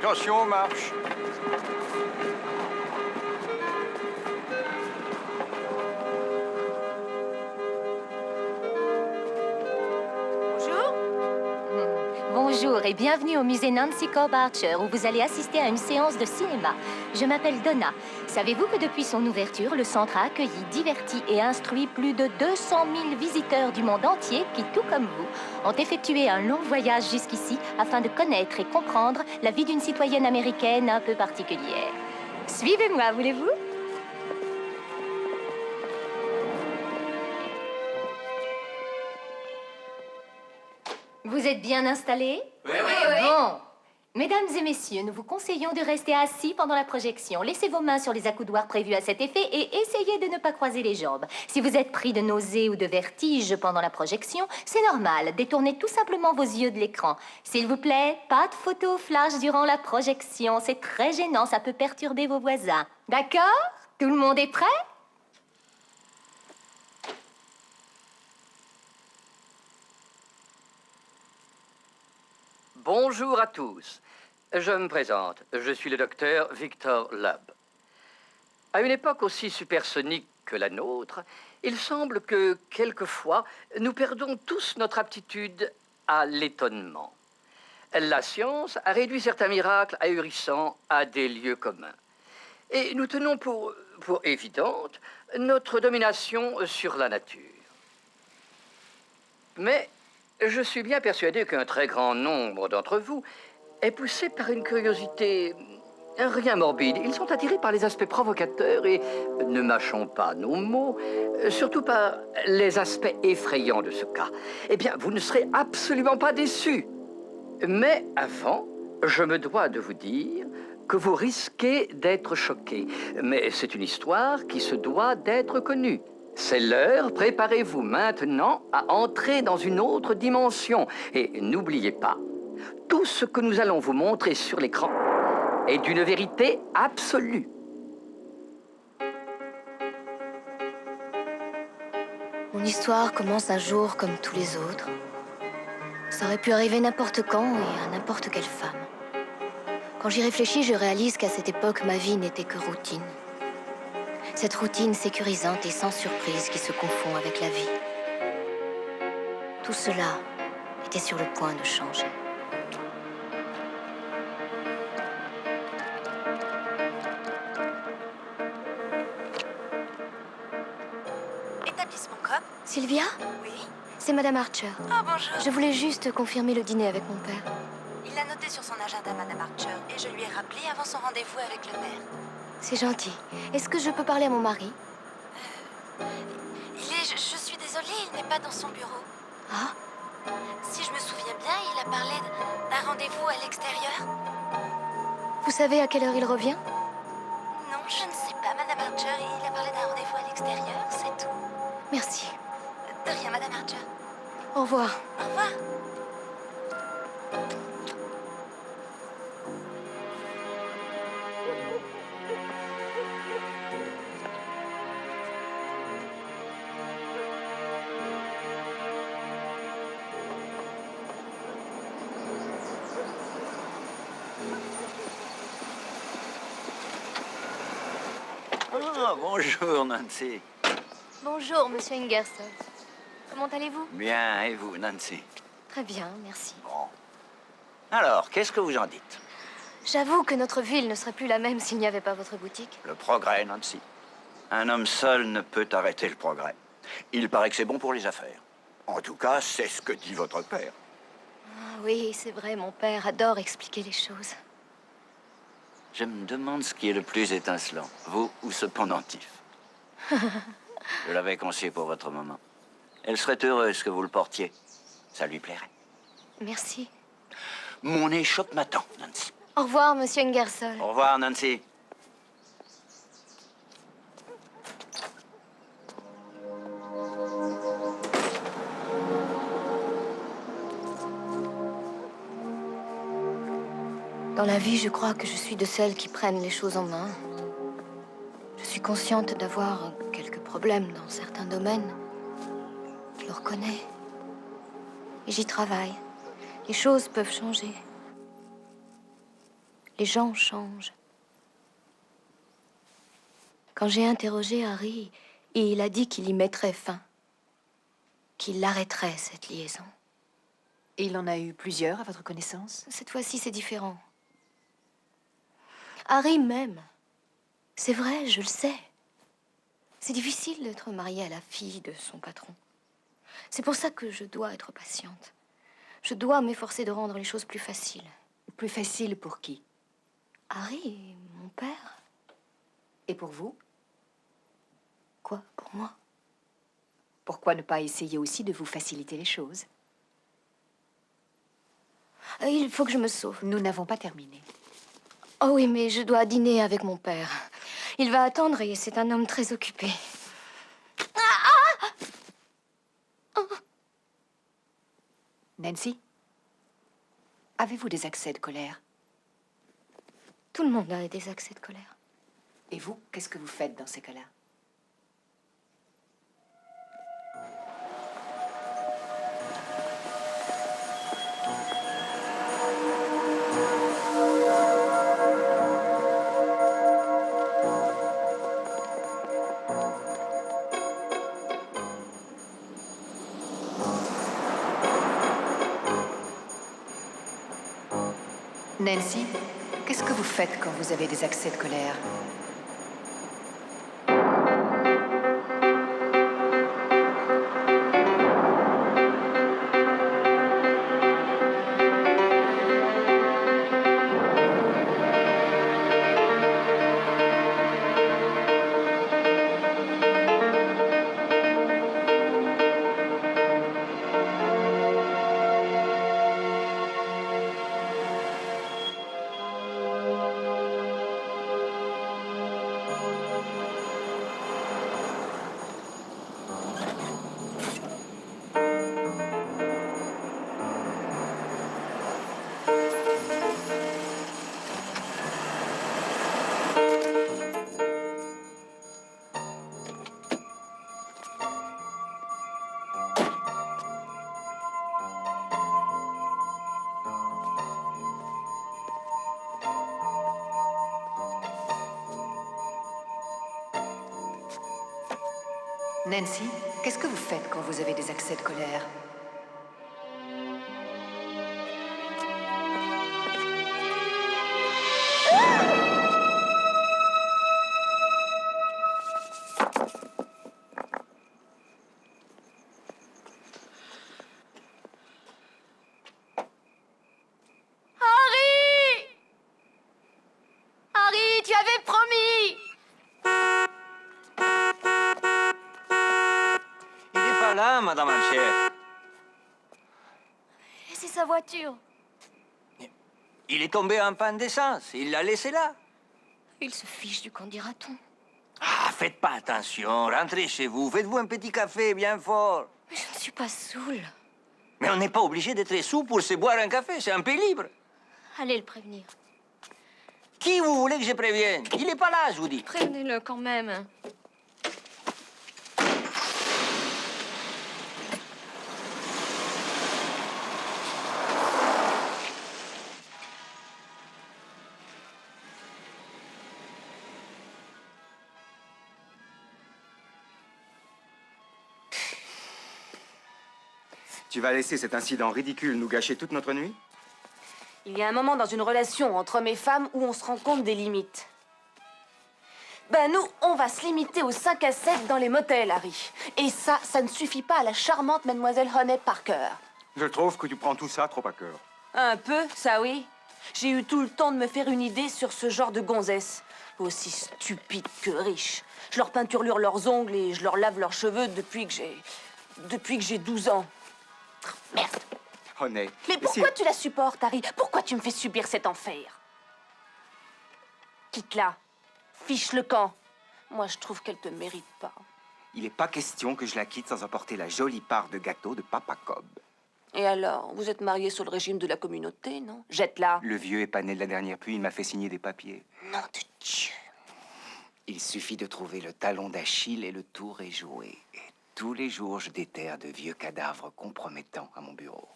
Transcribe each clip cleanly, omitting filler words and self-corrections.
Attention aux marches. Bonjour et bienvenue au musée Nancy Cobb Archer où vous allez assister à une séance de cinéma. Je m'appelle Donna. Savez-vous que depuis son ouverture, le centre a accueilli, diverti et instruit plus de 200 000 visiteurs du monde entier qui, tout comme vous, ont effectué un long voyage jusqu'ici afin de connaître et comprendre la vie d'une citoyenne américaine un peu particulière. Suivez-moi, voulez-vous? Vous êtes bien installés? Oui. Bon. Mesdames et messieurs, nous vous conseillons de rester assis pendant la projection. Laissez vos mains sur les accoudoirs prévus à cet effet et essayez de ne pas croiser les jambes. Si vous êtes pris de nausées ou de vertiges pendant la projection, c'est normal. Détournez tout simplement vos yeux de l'écran. S'il vous plaît, pas de photos flash durant la projection. C'est très gênant, ça peut perturber vos voisins. D'accord? Tout le monde est prêt? Bonjour à tous. Je me présente. Je suis le docteur Victor Lubb. À une époque aussi supersonique que la nôtre, il semble que, quelquefois, nous perdons tous notre aptitude à l'étonnement. La science a réduit certains miracles ahurissants à des lieux communs. Et nous tenons pour évidente notre domination sur la nature. Mais je suis bien persuadé qu'un très grand nombre d'entre vous est poussé par une curiosité rien morbide. Ils sont attirés par les aspects provocateurs et, ne mâchons pas nos mots, surtout par les aspects effrayants de ce cas. Eh bien, vous ne serez absolument pas déçus. Mais avant, je me dois de vous dire que vous risquez d'être choqués. Mais c'est une histoire qui se doit d'être connue. C'est l'heure, préparez-vous maintenant à entrer dans une autre dimension. Et n'oubliez pas, tout ce que nous allons vous montrer sur l'écran est d'une vérité absolue. Mon histoire commence un jour comme tous les autres. Ça aurait pu arriver n'importe quand et à n'importe quelle femme. Quand j'y réfléchis, je réalise qu'à cette époque, ma vie n'était que routine. Cette routine sécurisante et sans surprise qui se confond avec la vie. Tout cela était sur le point de changer. Établissement Cobb? Sylvia? Oui. C'est Madame Archer. Oh, bonjour. Je voulais juste confirmer le dîner avec mon père. Il l'a noté sur son agenda, Madame Archer, et je lui ai rappelé avant son rendez-vous avec le maire. C'est gentil. Est-ce que je peux parler à mon mari? Je suis désolée, il n'est pas dans son bureau. Ah? Si je me souviens bien, il a parlé d'un rendez-vous à l'extérieur. Vous savez à quelle heure il revient? Non, je ne sais pas, Madame Archer. Il a parlé d'un rendez-vous à l'extérieur, c'est tout. Merci. De rien, Madame Archer. Au revoir. Au revoir. Ah, bonjour, Nancy. Bonjour, Monsieur Ingersoll. Comment allez-vous? Bien, et vous, Nancy? Très bien, merci. Bon. Alors, qu'est-ce que vous en dites? J'avoue que notre ville ne serait plus la même s'il n'y avait pas votre boutique. Le progrès, Nancy. Un homme seul ne peut arrêter le progrès. Il paraît que c'est bon pour les affaires. En tout cas, c'est ce que dit votre père. Ah oui, c'est vrai, mon père adore expliquer les choses. Je me demande ce qui est le plus étincelant, vous ou ce pendentif. Je l'avais conçu pour votre maman. Elle serait heureuse que vous le portiez. Ça lui plairait. Merci. Mon échoppe m'attend, Nancy. Au revoir, Monsieur Ingersoll. Au revoir, Nancy. Dans la vie, je crois que je suis de celles qui prennent les choses en main. Je suis consciente d'avoir quelques problèmes dans certains domaines. Je le reconnais. Et j'y travaille. Les choses peuvent changer. Les gens changent. Quand j'ai interrogé Harry, il a dit qu'il y mettrait fin. Qu'il arrêterait cette liaison. Et il en a eu plusieurs, à votre connaissance? Cette fois-ci, c'est différent. Harry m'aime. C'est vrai, je le sais. C'est difficile d'être mariée à la fille de son patron. C'est pour ça que je dois être patiente. Je dois m'efforcer de rendre les choses plus faciles. Plus facile pour qui? Harry, mon père. Et pour vous? Quoi, pour moi? Pourquoi ne pas essayer aussi de vous faciliter les choses? Il faut que je me sauve. Nous n'avons pas terminé. Oh oui, mais je dois dîner avec mon père. Il va attendre et c'est un homme très occupé. Nancy? Avez-vous des accès de colère? Tout le monde a des accès de colère. Et vous, qu'est-ce que vous faites dans ces cas-là? Nancy, qu'est-ce que vous faites quand vous avez des accès de colère? Nancy, qu'est-ce que vous faites quand vous avez des accès de colère? Harry! Harry, tu avais promis! Il n'est pas là, Madame Archer. Et c'est sa voiture. Il est tombé en panne d'essence. Il l'a laissé là. Il se fiche du qu'en dira-t-on. Ah, faites pas attention. Rentrez chez vous. Faites-vous un petit café bien fort. Mais je ne suis pas saoule. Mais on n'est pas obligé d'être sous pour se boire un café. C'est un peu libre. Allez le prévenir. Qui vous voulez que je prévienne? Il n'est pas là, je vous dis. Prévenez-le quand même. Tu vas laisser cet incident ridicule nous gâcher toute notre nuit? Il y a un moment dans une relation entre hommes et femmes où on se rend compte des limites. Ben nous, on va se limiter aux 5 à 7 dans les motels, Harry. Et ça ne suffit pas à la charmante mademoiselle Honey Parker. Je trouve que tu prends tout ça trop à cœur. Un peu, ça oui. J'ai eu tout le temps de me faire une idée sur ce genre de gonzesses. Aussi stupides que riches. Je leur peinturlure leurs ongles et je leur lave leurs cheveux depuis que j'ai 12 ans. Merde. Honey. Mais pourquoi tu la supportes, Harry? Pourquoi tu me fais subir cet enfer? Quitte-la. Fiche le camp. Moi, je trouve qu'elle te mérite pas. Il n'est pas question que je la quitte sans emporter la jolie part de gâteau de Papa Cobb. Et alors, vous êtes mariés sur le régime de la communauté, non? Jette-la. Le vieux est pas né de la dernière pluie, il m'a fait signer des papiers. Nom de Dieu. Il suffit de trouver le talon d'Achille et le tour est joué. Et tous les jours, je déterre de vieux cadavres compromettants à mon bureau.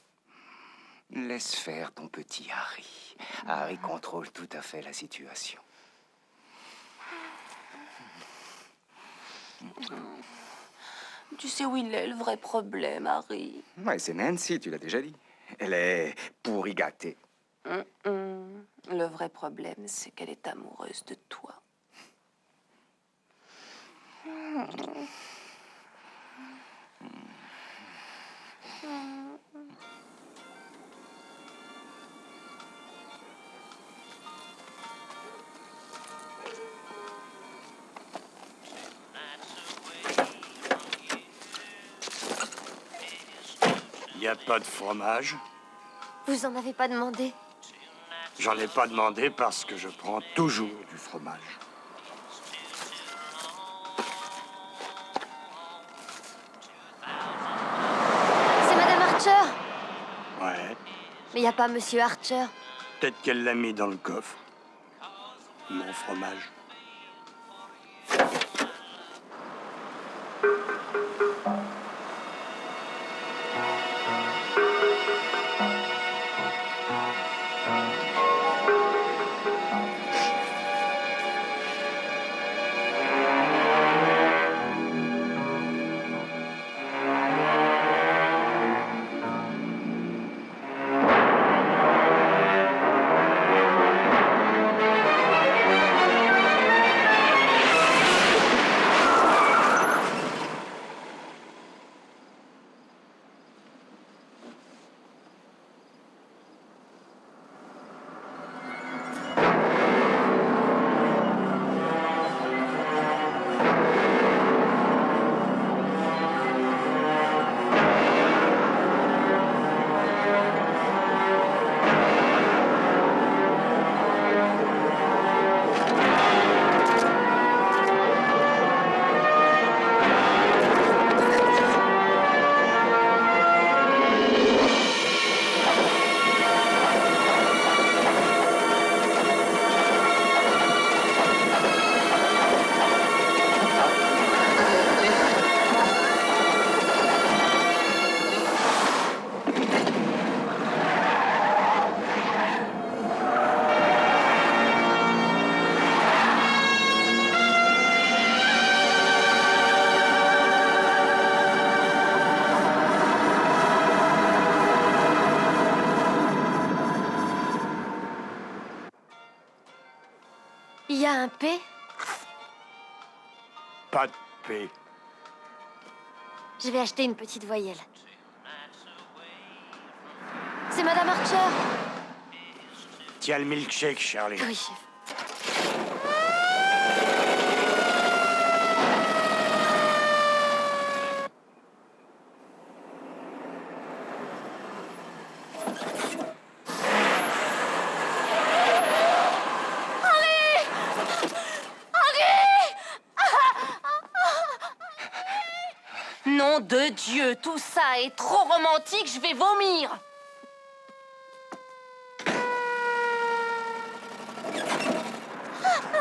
Laisse faire ton petit Harry. Harry contrôle tout à fait la situation. Tu sais où il est, le vrai problème, Harry? Ouais, c'est Nancy, tu l'as déjà dit. Elle est pourri gâtée. Le vrai problème, c'est qu'elle est amoureuse de toi. Y a pas de fromage. Vous en avez pas demandé? J'en ai pas demandé parce que je prends toujours du fromage. C'est Madame Archer. Ouais, Mais y a pas Monsieur Archer. peut-être qu'elle l'a mis dans le coffre. Mon fromage. Il y a un P? Pas de paix. Je vais acheter une petite voyelle. C'est Madame Archer. Tiens le milkshake, Charlie. Oui, chef. Nom de Dieu, tout ça est trop romantique, je vais vomir!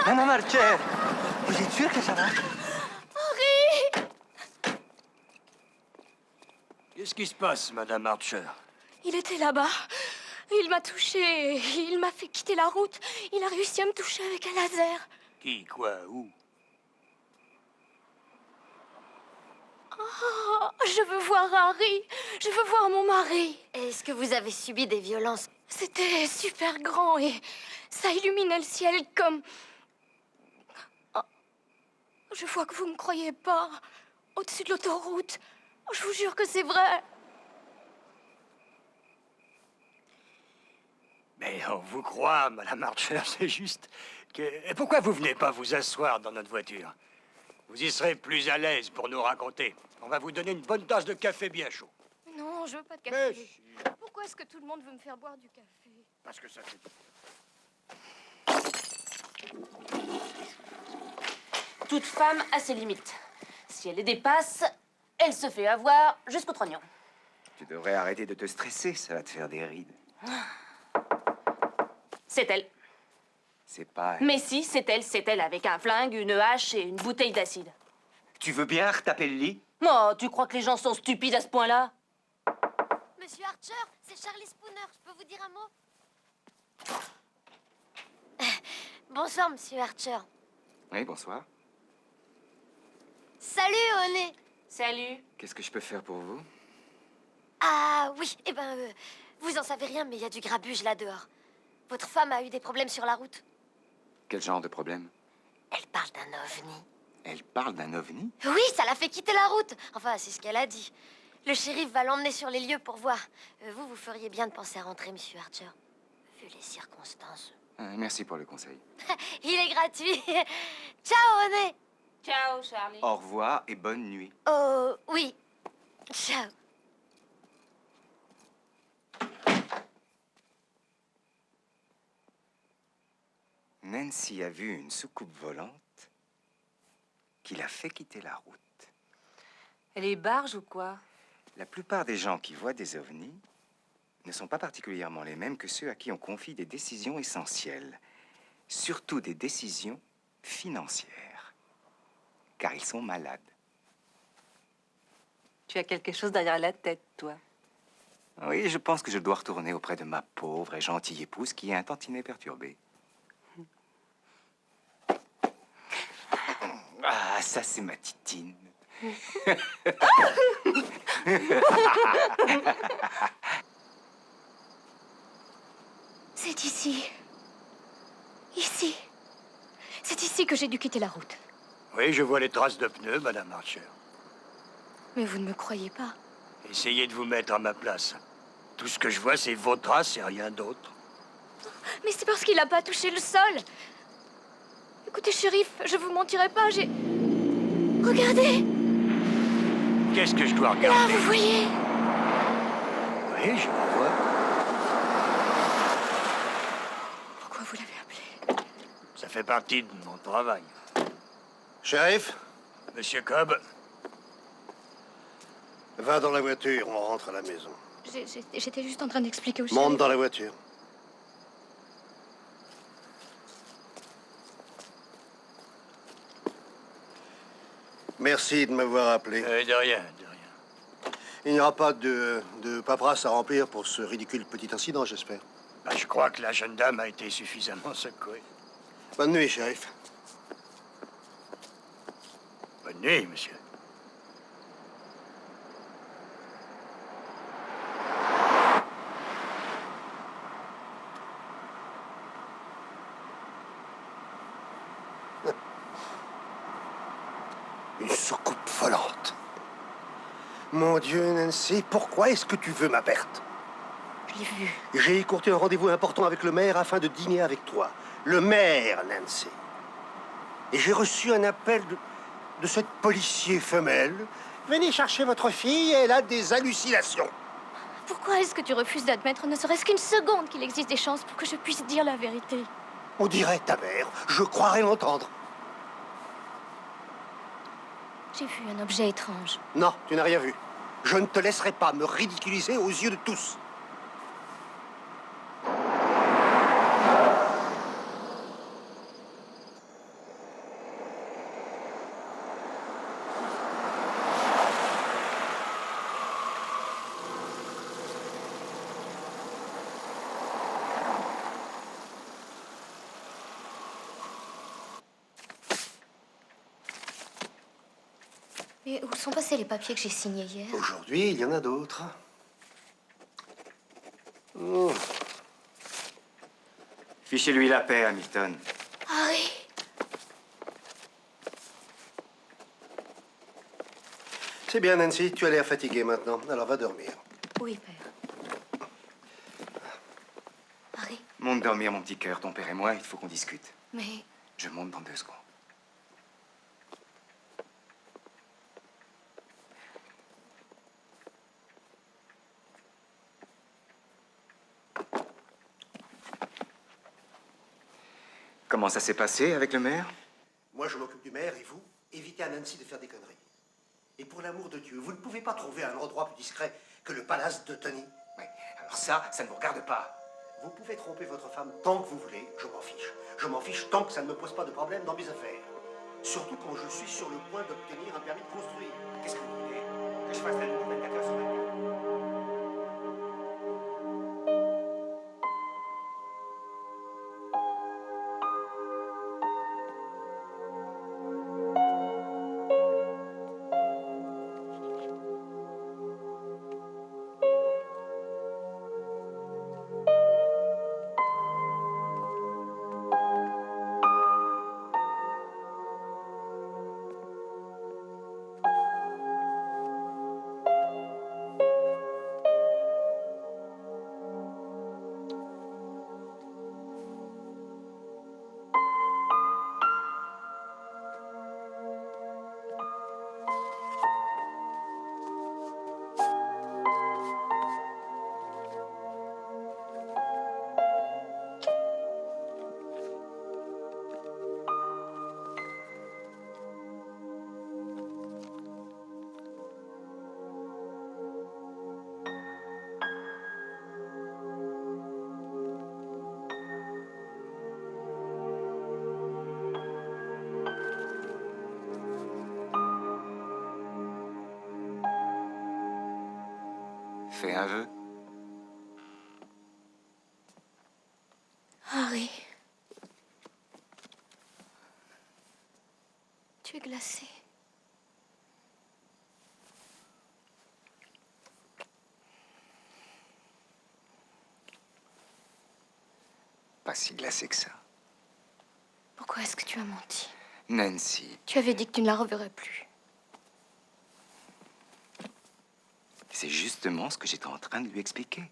Madame Archer, vous êtes sûr que ça va? Qu'est-ce qui se passe, Madame Archer? Il était là-bas. Il m'a touché. Il m'a fait quitter la route. Il a réussi à me toucher avec un laser. Qui, quoi, où? Oh, je veux voir Harry. Je veux voir mon mari. Est-ce que vous avez subi des violences? C'était super grand et ça illuminait le ciel comme... Oh, je vois que vous me croyez pas. Au-dessus de l'autoroute. Je vous jure que c'est vrai. Mais on vous croit, Madame Archer, c'est juste que... Et pourquoi vous venez pas vous asseoir dans notre voiture? Vous y serez plus à l'aise pour nous raconter. On va vous donner une bonne tasse de café bien chaud. Non, je veux pas de Mais café. si, Pourquoi est-ce que tout le monde veut me faire boire du café? parce que ça fait... Toute femme a ses limites. Si elle les dépasse, elle se fait avoir jusqu'au trognon. Tu devrais arrêter de te stresser, ça va te faire des rides. C'est elle. C'est pas... Mais si, c'est elle avec un flingue, une hache et une bouteille d'acide. Tu veux bien retaper le lit? Oh, tu crois que les gens sont stupides à ce point-là? Monsieur Archer, c'est Charlie Spooner. Je peux vous dire un mot? Bonsoir, Monsieur Archer. Oui, bonsoir. Salut, Oné. Salut. Qu'est-ce que je peux faire pour vous? Ah oui, vous en savez rien, mais il y a du grabuge là dehors. Votre femme a eu des problèmes sur la route. Quel genre de problème? Elle parle d'un ovni. Elle parle d'un ovni? Oui, ça l'a fait quitter la route. Enfin, c'est ce qu'elle a dit. Le shérif va l'emmener sur les lieux pour voir. Vous feriez bien de penser à rentrer, Monsieur Archer. Vu les circonstances. Merci pour le conseil. Il est gratuit. Ciao, Oné. Ciao, Charlie. Au revoir et bonne nuit. Oh, oui. Ciao. Nancy a vu une soucoupe volante qui l'a fait quitter la route. Elle est barge ou quoi? La plupart des gens qui voient des ovnis ne sont pas particulièrement les mêmes que ceux à qui on confie des décisions essentielles, surtout des décisions financières, car ils sont malades. Tu as quelque chose derrière la tête, toi. Oui, je pense que je dois retourner auprès de ma pauvre et gentille épouse qui est un tantinet perturbée. Ah, ça c'est ma titine. C'est ici. Ici. C'est ici que j'ai dû quitter la route. Oui, je vois les traces de pneus, Madame Archer. Mais vous ne me croyez pas. Essayez de vous mettre à ma place. Tout ce que je vois, c'est vos traces et rien d'autre. Mais c'est parce qu'il n'a pas touché le sol. Écoutez, shérif, je vous mentirai pas, j'ai... Regardez! Qu'est-ce que je dois Là, regarder? vous voyez? Oui, je le vois. Pourquoi vous l'avez appelé? Ça fait partie de mon travail. Shérif, Monsieur Cobb, va dans la voiture, on rentre à la maison. J'étais juste en train d'expliquer au shérif. Monte dans la voiture. Merci de m'avoir appelé. de rien, de rien. Il n'y aura pas de paperasse à remplir pour ce ridicule petit incident, j'espère. Bah, je crois que la jeune dame a été suffisamment secouée. Bonne nuit, shérif. Bonne nuit, monsieur. Une soucoupe volante. Mon Dieu, Nancy, pourquoi est-ce que tu veux ma perte? Je l'ai vu. J'ai écourté un rendez-vous important avec le maire afin de dîner avec toi. Le maire, Nancy. Et j'ai reçu un appel de cette policier femelle. Venez chercher votre fille, elle a des hallucinations. Pourquoi est-ce que tu refuses d'admettre ne serait-ce qu'une seconde qu'il existe des chances pour que je puisse dire la vérité? On dirait ta mère, je croirais l'entendre. J'ai vu un objet étrange. Non, tu n'as rien vu. Je ne te laisserai pas me ridiculiser aux yeux de tous. Et où sont passés les papiers que j'ai signés hier? Aujourd'hui, il y en a d'autres. Oh. Fichez-lui la paix, Hamilton. Harry! C'est bien, Nancy, tu as l'air fatiguée maintenant. Alors va dormir. Oui, père. Harry, Monte dormir, mon petit cœur. Ton père et moi, il faut qu'on discute. mais... Je monte dans 2 secondes. Comment ça s'est passé avec le maire? Moi, je m'occupe du maire et vous, évitez à Nancy de faire des conneries. Et pour l'amour de Dieu, vous ne pouvez pas trouver un endroit plus discret que le palace de Tony? Oui, alors ça ne vous regarde pas. Vous pouvez tromper votre femme tant que vous voulez, je m'en fiche. Je m'en fiche tant que ça ne me pose pas de problème dans mes affaires. Surtout quand je suis sur le point d'obtenir un permis de construire. Qu'est-ce que vous voulez? Que je fasse la nuit 24 heures sur 24? Fais un vœu. Harry. Tu es glacé. Pas si glacé que ça. Pourquoi est-ce que tu as menti? Nancy, Tu avais dit que tu ne la reverrais plus. c'est justement ce que j'étais en train de lui expliquer.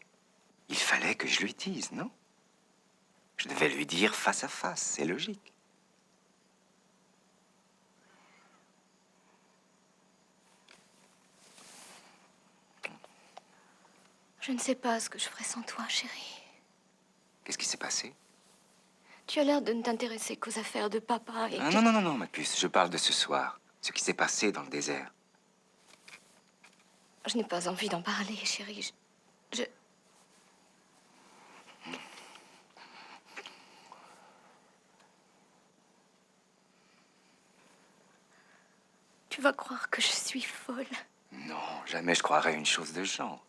Il fallait que je lui dise, non? Je devais lui dire face à face, c'est logique. Je ne sais pas ce que je ferais sans toi, chérie. Qu'est-ce qui s'est passé? Tu as l'air de ne t'intéresser qu'aux affaires de papa et... Ah, non, non, non, non, ma puce, je parle de ce soir. Ce qui s'est passé dans le désert. Je n'ai pas envie d'en parler, chérie. Tu vas croire que je suis folle. Non, jamais je croirais une chose de genre.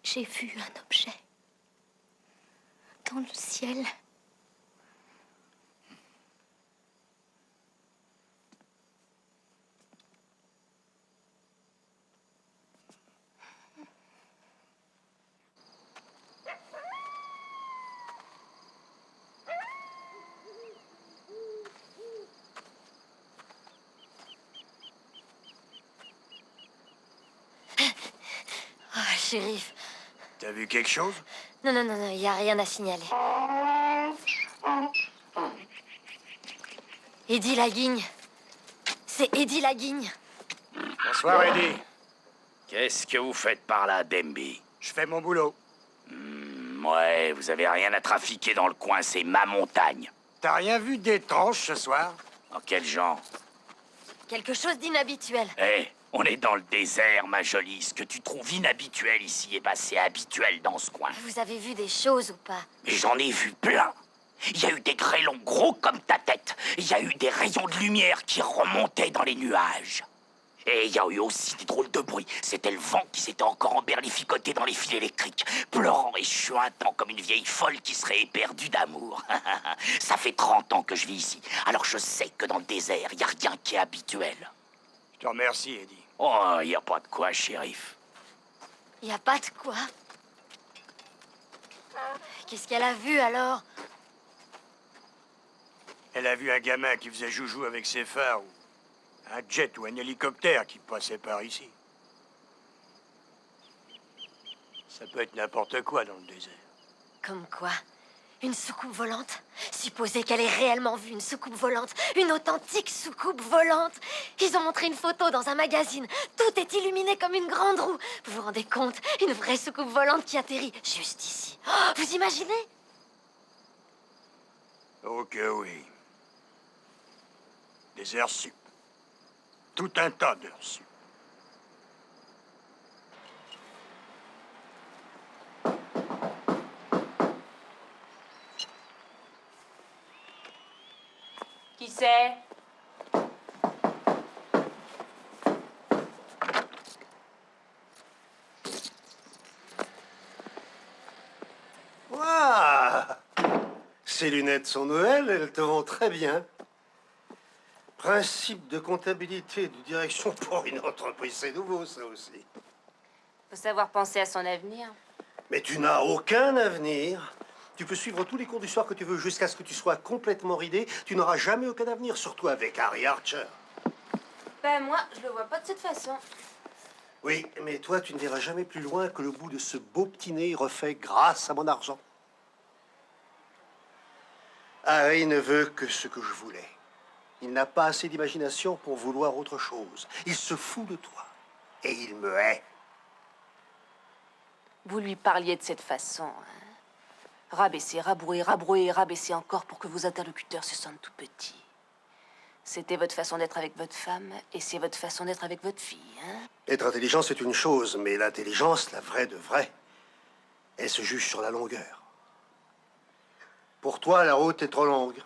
J'ai vu un objet. Dans le ciel. Ah, shérif. T'as vu quelque chose? Non, non, non, non, il n'y a rien à signaler. Eddie Laguigne. C'est Eddie Laguigne. Bonsoir, Eddie. Qu'est-ce que vous faites par là, Demby? Je fais mon boulot. Ouais, vous avez rien à trafiquer dans le coin, c'est ma montagne. T'as rien vu d'étrange ce soir? En quel genre? Quelque chose d'inhabituel. Eh, on est dans le désert, ma jolie. Ce que tu trouves inhabituel ici, eh ben, c'est habituel dans ce coin. Vous avez vu des choses ou pas? Mais j'en ai vu plein. Il y a eu des grêlons gros comme ta tête. Il y a eu des rayons de lumière qui remontaient dans les nuages. Et il y a eu aussi des drôles de bruits. C'était le vent qui s'était encore emberlificoté dans les fils électriques, pleurant et chuintant comme une vieille folle qui serait éperdue d'amour. Ça fait 30 ans que je vis ici, alors je sais que dans le désert, il n'y a rien qui est habituel. Je te remercie, Eddie. Oh, il n'y a pas de quoi, shérif. Il n'y a pas de quoi. Qu'est-ce qu'elle a vu alors? Elle a vu un gamin qui faisait joujou avec ses phares, ou un jet ou un hélicoptère qui passait par ici. Ça peut être n'importe quoi dans le désert. Comme quoi? Une soucoupe volante? Supposez qu'elle ait réellement vu une soucoupe volante. Une authentique soucoupe volante. Ils ont montré une photo dans un magazine. Tout est illuminé comme une grande roue. Vous vous rendez compte? Une vraie soucoupe volante qui atterrit juste ici. Oh, vous imaginez? Oh que oui. Des heures sup. Tout un tas d'heures sup. Qui c'est? Waouh! Ces lunettes sont Noël, elles te vont très bien. Principe de comptabilité de direction pour une entreprise, c'est nouveau ça aussi. Faut savoir penser à son avenir. Mais tu n'as aucun avenir. Tu peux suivre tous les cours du soir que tu veux jusqu'à ce que tu sois complètement ridé. Tu n'auras jamais aucun avenir, surtout avec Harry Archer. Ben moi, je le vois pas de cette façon. Oui, mais toi, tu ne verras jamais plus loin que le bout de ce beau petit nez refait grâce à mon argent. Harry ne veut que ce que je voulais. Il n'a pas assez d'imagination pour vouloir autre chose. Il se fout de toi. Et il me hait. Vous lui parliez de cette façon, hein? Rabaisser, rabrouer, rabrouer, rabaisser encore pour que vos interlocuteurs se sentent tout petits. C'était votre façon d'être avec votre femme, et c'est votre façon d'être avec votre fille, hein? Être intelligent, c'est une chose, mais l'intelligence, la vraie de vraie, elle se juge sur la longueur. Pour toi, la route est trop longue.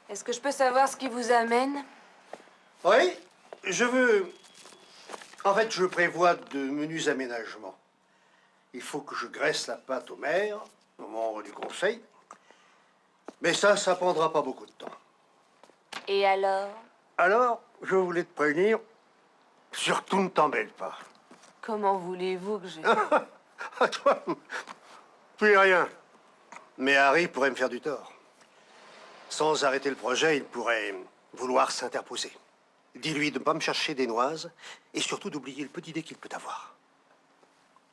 Est-ce que je peux savoir ce qui vous amène? Oui, je veux En fait, je prévois de menus aménagements. Il faut que je graisse la pâte au maire, aux membres du conseil. Mais ça prendra pas beaucoup de temps. Et alors? Alors, je voulais te prévenir, surtout ne t'en mêle pas. Comment voulez-vous que je... À toi, puis rien. Mais Harry pourrait me faire du tort. Sans arrêter le projet, il pourrait vouloir s'interposer. Dis-lui de ne pas me chercher des noises et surtout d'oublier le petit dé qu'il peut avoir.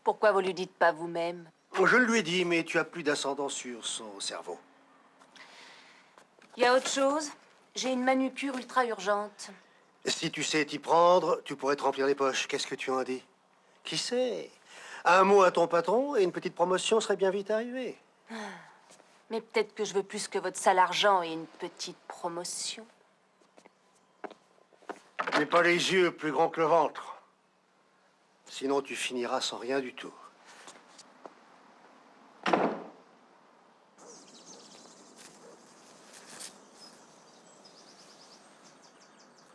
Pourquoi vous lui dites pas vous-même? Je le lui ai dit, mais tu as plus d'ascendant sur son cerveau. Il y a autre chose? J'ai une manucure ultra urgente. Si tu sais t'y prendre, tu pourrais te remplir les poches. Qu'est-ce que tu en dis? Qui sait? Un mot à ton patron et une petite promotion serait bien vite arrivée. Mais peut-être que je veux plus que votre sale argent et une petite promotion. N'aie pas les yeux plus grands que le ventre. Sinon, tu finiras sans rien du tout.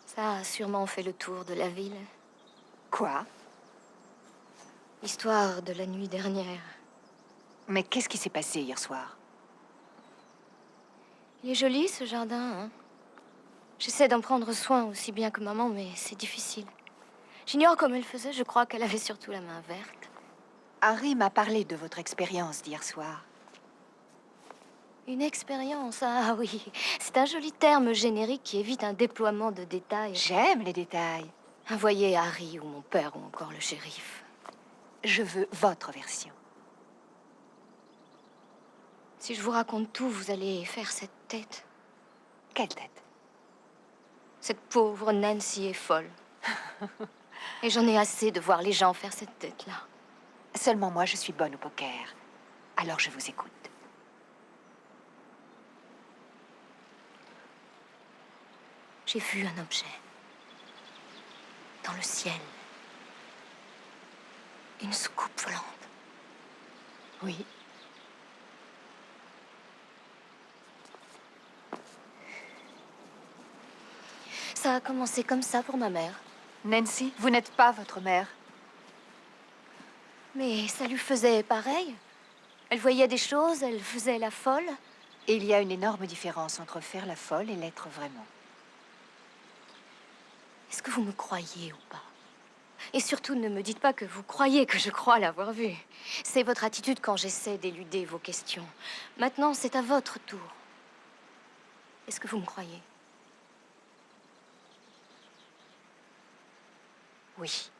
Ça a sûrement fait le tour de la ville. Quoi? L'histoire de la nuit dernière. Mais qu'est-ce qui s'est passé hier soir? Il est joli, ce jardin, hein? J'essaie d'en prendre soin aussi bien que maman, mais c'est difficile. J'ignore comment elle faisait, je crois qu'elle avait surtout la main verte. Harry m'a parlé de votre expérience d'hier soir. Une expérience, ah oui. C'est un joli terme générique qui évite un déploiement de détails. J'aime les détails. Voyez Harry ou mon père ou encore le shérif. Je veux votre version. Si je vous raconte tout, vous allez faire cette tête. Quelle tête? Cette pauvre Nancy est folle. Et j'en ai assez de voir les gens faire cette tête-là. Seulement moi, je suis bonne au poker. Alors je vous écoute. J'ai vu un objet. Dans le ciel. Une soucoupe volante. Oui. Ça a commencé comme ça pour ma mère. Nancy, vous n'êtes pas votre mère. Mais ça lui faisait pareil. Elle voyait des choses, elle faisait la folle. Et il y a une énorme différence entre faire la folle et l'être vraiment. Est-ce que vous me croyez ou pas? Et surtout, ne me dites pas que vous croyez que je crois l'avoir vu. C'est votre attitude quand j'essaie d'éluder vos questions. Maintenant, c'est à votre tour. Est-ce que vous me croyez? Oui.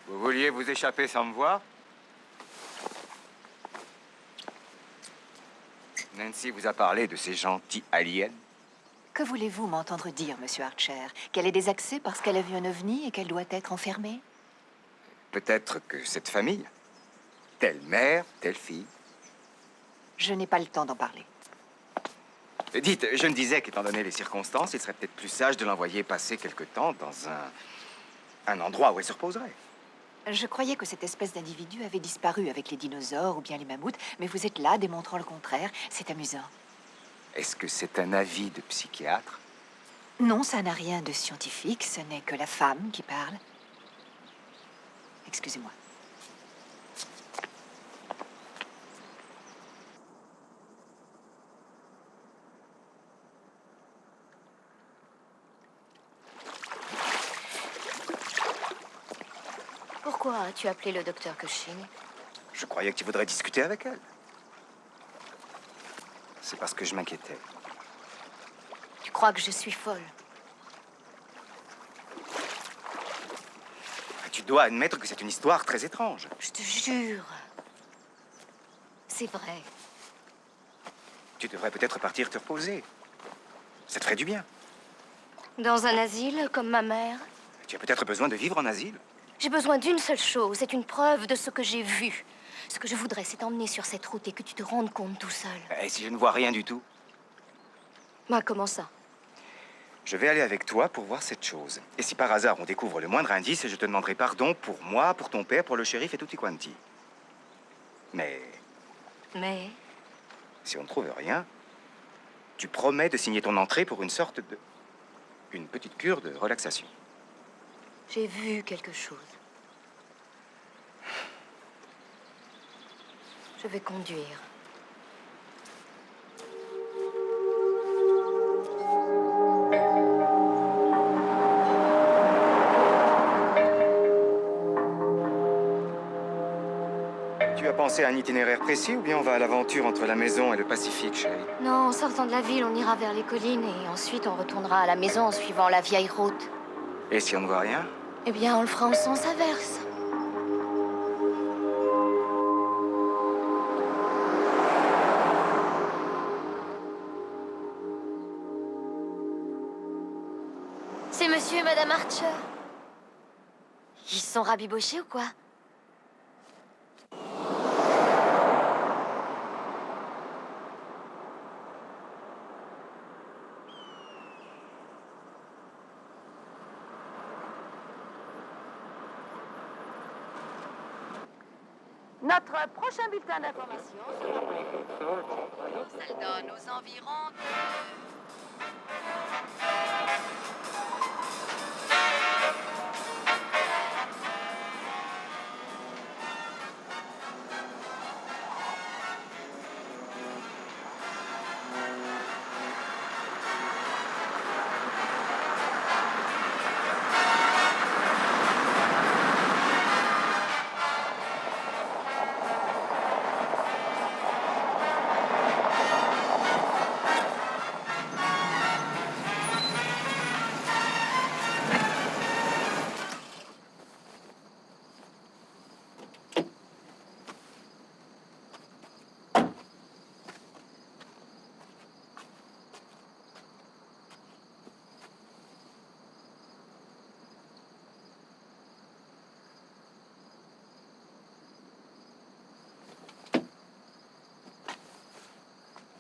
Vous vouliez vous échapper sans me voir? Nancy vous a parlé de ces gentils aliens? Que voulez-vous m'entendre dire, monsieur Archer? Qu'elle ait des accès parce qu'elle a vu un ovni et qu'elle doit être enfermée? Peut-être que cette famille, telle mère, telle fille. Je n'ai pas le temps d'en parler. Dites, je me disais qu'étant donné les circonstances, il serait peut-être plus sage de l'envoyer passer quelque temps dans un endroit où elle se reposerait. Je croyais que cette espèce d'individu avait disparu avec les dinosaures ou bien les mammouths, mais vous êtes là démontrant le contraire. C'est amusant. Est-ce que c'est un avis de psychiatre? Non, ça n'a rien de scientifique, ce n'est que la femme qui parle. Excusez-moi. Pourquoi as-tu appelé le docteur Cushing? Je croyais que tu voudrais discuter avec elle. C'est parce que je m'inquiétais. Tu crois que je suis folle? Tu dois admettre que c'est une histoire très étrange. Je te jure. C'est vrai. Tu devrais peut-être partir te reposer. Ça te ferait du bien. Dans un asile, comme ma mère? Tu as peut-être besoin de vivre en asile. J'ai besoin d'une seule chose, c'est une preuve de ce que j'ai vu. Ce que je voudrais, c'est t'emmener sur cette route et que tu te rendes compte tout seul. Et si je ne vois rien du tout? Bah, comment ça? Je vais aller avec toi pour voir cette chose. Et si par hasard on découvre le moindre indice, je te demanderai pardon pour moi, pour ton père, pour le shérif et tutti quanti. Mais Mais si on ne trouve rien, Tu promets de signer ton entrée pour une sorte de... une petite cure de relaxation. J'ai vu quelque chose. Je vais conduire. Tu as pensé à un itinéraire précis ou bien on va à l'aventure entre la maison et le Pacifique, chérie? Non, en sortant de la ville, on ira vers les collines et ensuite on retournera à la maison en suivant la vieille route. Et si on ne voit rien? Eh bien, on le fera en sens inverse. C'est monsieur et madame Archer. Ils se sont rabibochés ou quoi? Notre prochain bulletin d'information sera... Ça donne aux environs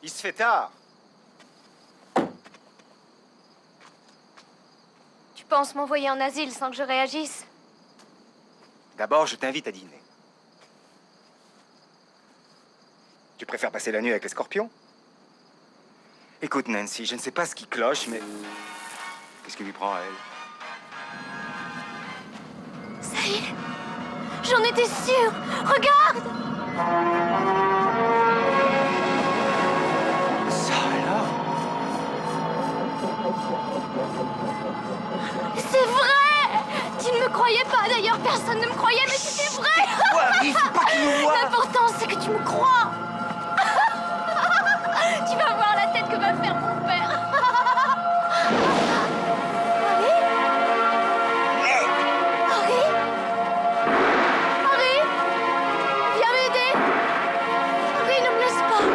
Il se fait tard. Tu penses m'envoyer en asile sans que je réagisse? D'abord, je t'invite à dîner. Tu préfères passer la nuit avec les scorpions? Écoute, Nancy, je ne sais pas ce qui cloche, mais... Qu'est-ce qui lui prend à elle? Ça y est, j'en étais sûre. Regarde! Ça alors? C'est vrai! Tu ne me croyais pas, d'ailleurs, personne ne me croyait, mais c'était vrai! Quoi, il faut pas qu'il nous voie! L'important, c'est que tu me crois! Tu vas voir la tête que va faire mon père! Harry? Harry? Harry? Viens m'aider! Harry, ne me laisse pas!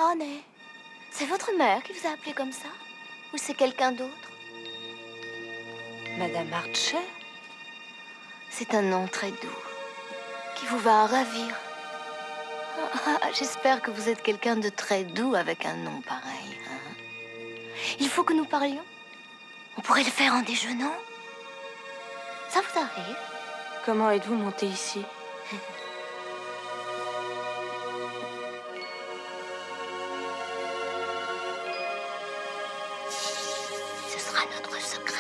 Honey, c'est votre mère qui vous a appelé comme ça? Ou c'est quelqu'un d'autre? Madame Archer? C'est un nom très doux, qui vous va ravir. J'espère que vous êtes quelqu'un de très doux avec un nom pareil. Hein? Il faut que nous parlions. On pourrait le faire en déjeunant. Ça vous arrive? Comment êtes-vous monté ici? Ce sera notre secret.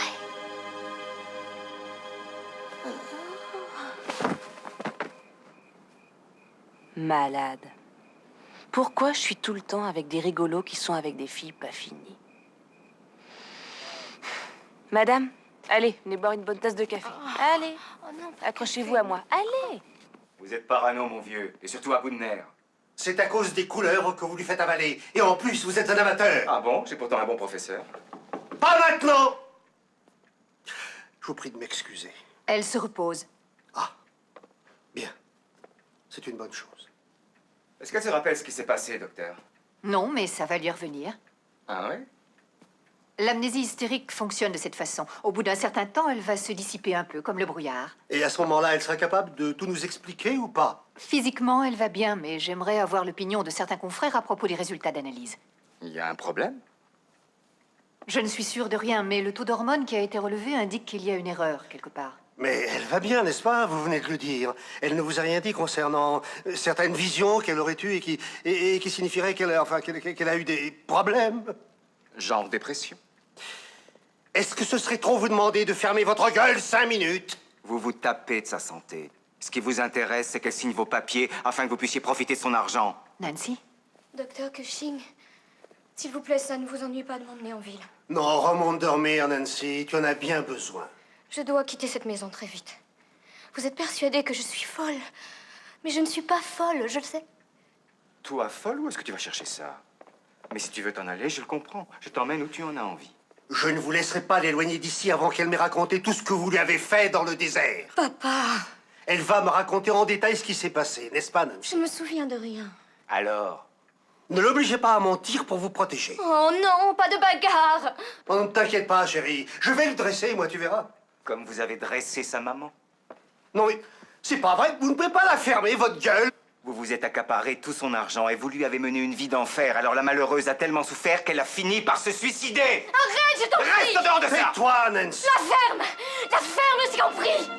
Malade. Pourquoi je suis tout le temps avec des rigolos qui sont avec des filles pas finies? Madame, allez, venez boire une bonne tasse de café. Allez, accrochez-vous à moi. Allez! Vous êtes parano, mon vieux, et surtout à bout de nerfs. C'est à cause des couleurs que vous lui faites avaler. Et en plus, vous êtes un amateur. Ah bon? J'ai pourtant un bon professeur. Pas maintenant! Je vous prie de m'excuser. Elle se repose. Ah, bien. C'est une bonne chose. Est-ce qu'elle se rappelle ce qui s'est passé, docteur? Non, mais ça va lui revenir. Ah ouais? L'amnésie hystérique fonctionne de cette façon. Au bout d'un certain temps, elle va se dissiper un peu, comme le brouillard. Et à ce moment-là, elle sera capable de tout nous expliquer ou pas? Physiquement, elle va bien, mais j'aimerais avoir l'opinion de certains confrères à propos des résultats d'analyse. Il y a un problème? Je ne suis sûre de rien, mais le taux d'hormones qui a été relevé indique qu'il y a une erreur quelque part. Mais elle va bien, n'est-ce pas? Vous venez de le dire. Elle ne vous a rien dit concernant certaines visions qu'elle aurait eues et qui signifieraient qu'elle a eu des problèmes. Genre dépression. Est-ce que ce serait trop vous demander de fermer votre gueule 5 minutes? Vous vous tapez de sa santé. Ce qui vous intéresse, c'est qu'elle signe vos papiers afin que vous puissiez profiter de son argent. Nancy? Docteur Cushing, s'il vous plaît, ça ne vous ennuie pas de m'emmener en ville? Non, remonte dormir, Nancy. Tu en as bien besoin. Je dois quitter cette maison très vite. Vous êtes persuadé que je suis folle. Mais je ne suis pas folle, je le sais. Toi, folle, où est-ce que tu vas chercher ça? Mais si tu veux t'en aller, je le comprends. Je t'emmène où tu en as envie. Je ne vous laisserai pas l'éloigner d'ici avant qu'elle m'ait raconté tout ce que vous lui avez fait dans le désert. Papa! Elle va me raconter en détail ce qui s'est passé, n'est-ce pas, Nancy? Je ne me souviens de rien. Alors? Ne l'obligez pas à mentir pour vous protéger. Oh non, pas de bagarre! Oh, ne t'inquiète pas, chérie. Je vais le dresser, moi, tu verras. Comme vous avez dressé sa maman. Non, mais c'est pas vrai. Vous ne pouvez pas la fermer, votre gueule. Vous vous êtes accaparé tout son argent et vous lui avez mené une vie d'enfer. Alors la malheureuse a tellement souffert qu'elle a fini par se suicider. Arrête, je t'en prie! Reste dehors de ça! Tais-toi, Nancy. La ferme, c'est compris!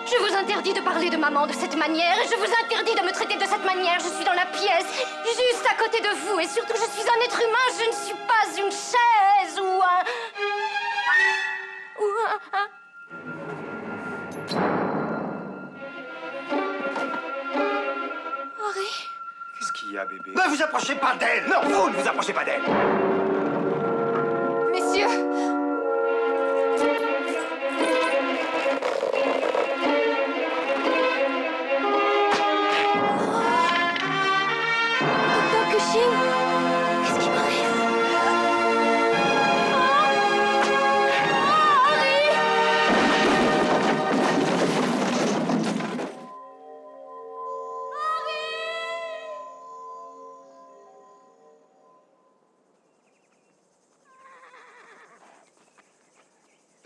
Je vous interdis de parler de maman de cette manière et je vous interdis de me traiter de cette manière. Je suis dans la pièce, juste à côté de vous et surtout je suis un être humain, je ne suis pas une chaise ou un... Harry? Qu'est-ce qu'il y a, bébé? Ne vous approchez pas d'elle. Non, vous ne vous approchez pas d'elle. Messieurs! Docteur Cushing? Qu'est-ce qui m'arrive? Harry!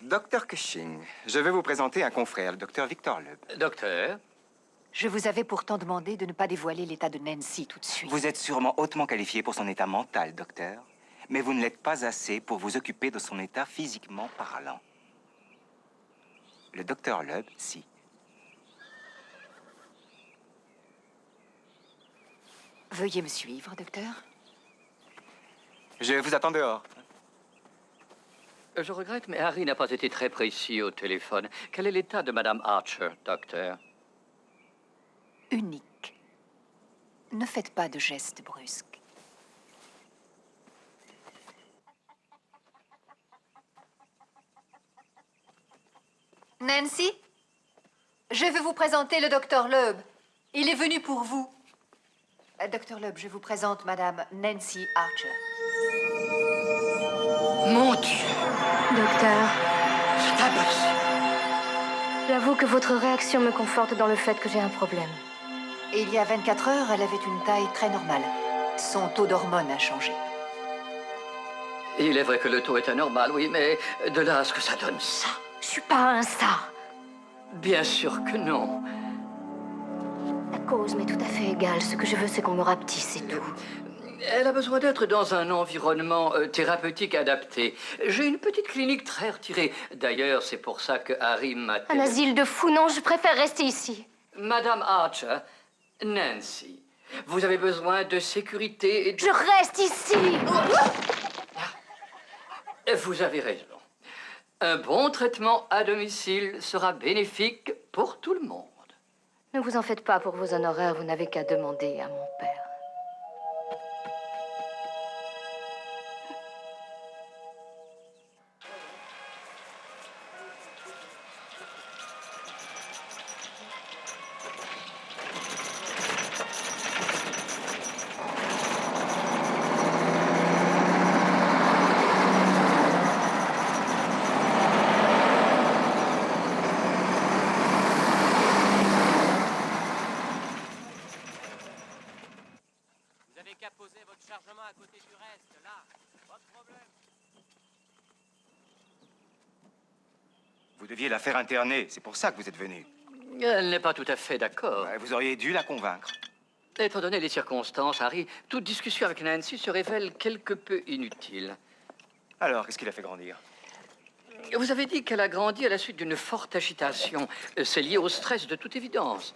Docteur Cushing, je vais vous présenter un confrère, le docteur Victor Loeb. Docteur? Je vous avais pourtant demandé de ne pas dévoiler l'état de Nancy tout de suite. Vous êtes sûrement hautement qualifié pour son état mental, docteur, mais vous ne l'êtes pas assez pour vous occuper de son état physiquement parlant. Le docteur Loeb, si. Veuillez me suivre, docteur. Je vous attends dehors. Je regrette, mais Harry n'a pas été très précis au téléphone. Quel est l'état de Madame Archer, docteur? Unique. Ne faites pas de gestes brusques. Nancy, je vais vous présenter le docteur Loeb. Il est venu pour vous. Docteur Loeb, je vous présente Madame Nancy Archer. Mon Dieu! Docteur, C'est impossible! j'avoue que votre réaction me conforte dans le fait que j'ai un problème. Et il y a 24 heures, elle avait une taille très normale. Son taux d'hormones a changé. Il est vrai que le taux est anormal, oui, mais de là à ce que ça donne ça? Je suis pas un ça. Bien sûr que non. La cause m'est tout à fait égale. Ce que je veux, c'est qu'on me rapetisse, c'est tout. Elle a besoin d'être dans un environnement thérapeutique adapté. J'ai une petite clinique très retirée. D'ailleurs, c'est pour ça que Harry m'a... Un asile de fous, non, je préfère rester ici. Madame Archer, Nancy, vous avez besoin de sécurité et de... Je reste ici. Vous avez raison. Un bon traitement à domicile sera bénéfique pour tout le monde. Ne vous en faites pas pour vos honoraires, vous n'avez qu'à demander à mon père. Qu'à poser votre chargement à côté du reste, là. Pas de problème. Vous deviez la faire interner, c'est pour ça que vous êtes venu. Elle n'est pas tout à fait d'accord. Ouais, vous auriez dû la convaincre. Étant donné les circonstances, Harry, toute discussion avec Nancy se révèle quelque peu inutile. Alors, qu'est-ce qui l'a fait grandir? Vous avez dit qu'elle a grandi à la suite d'une forte agitation. C'est lié au stress de toute évidence.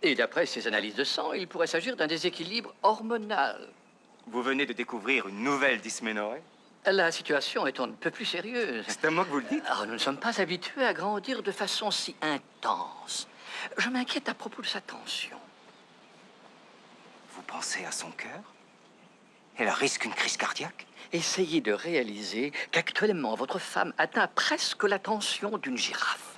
Et d'après ses analyses de sang, il pourrait s'agir d'un déséquilibre hormonal. Vous venez de découvrir une nouvelle dysménorrhée? La situation est on ne peut plus sérieuse. C'est à moi que vous le dites? Alors, nous ne sommes pas habitués à grandir de façon si intense. Je m'inquiète à propos de sa tension. Vous pensez à son cœur? Elle risque une crise cardiaque? Essayez de réaliser qu'actuellement, votre femme atteint presque la tension d'une girafe.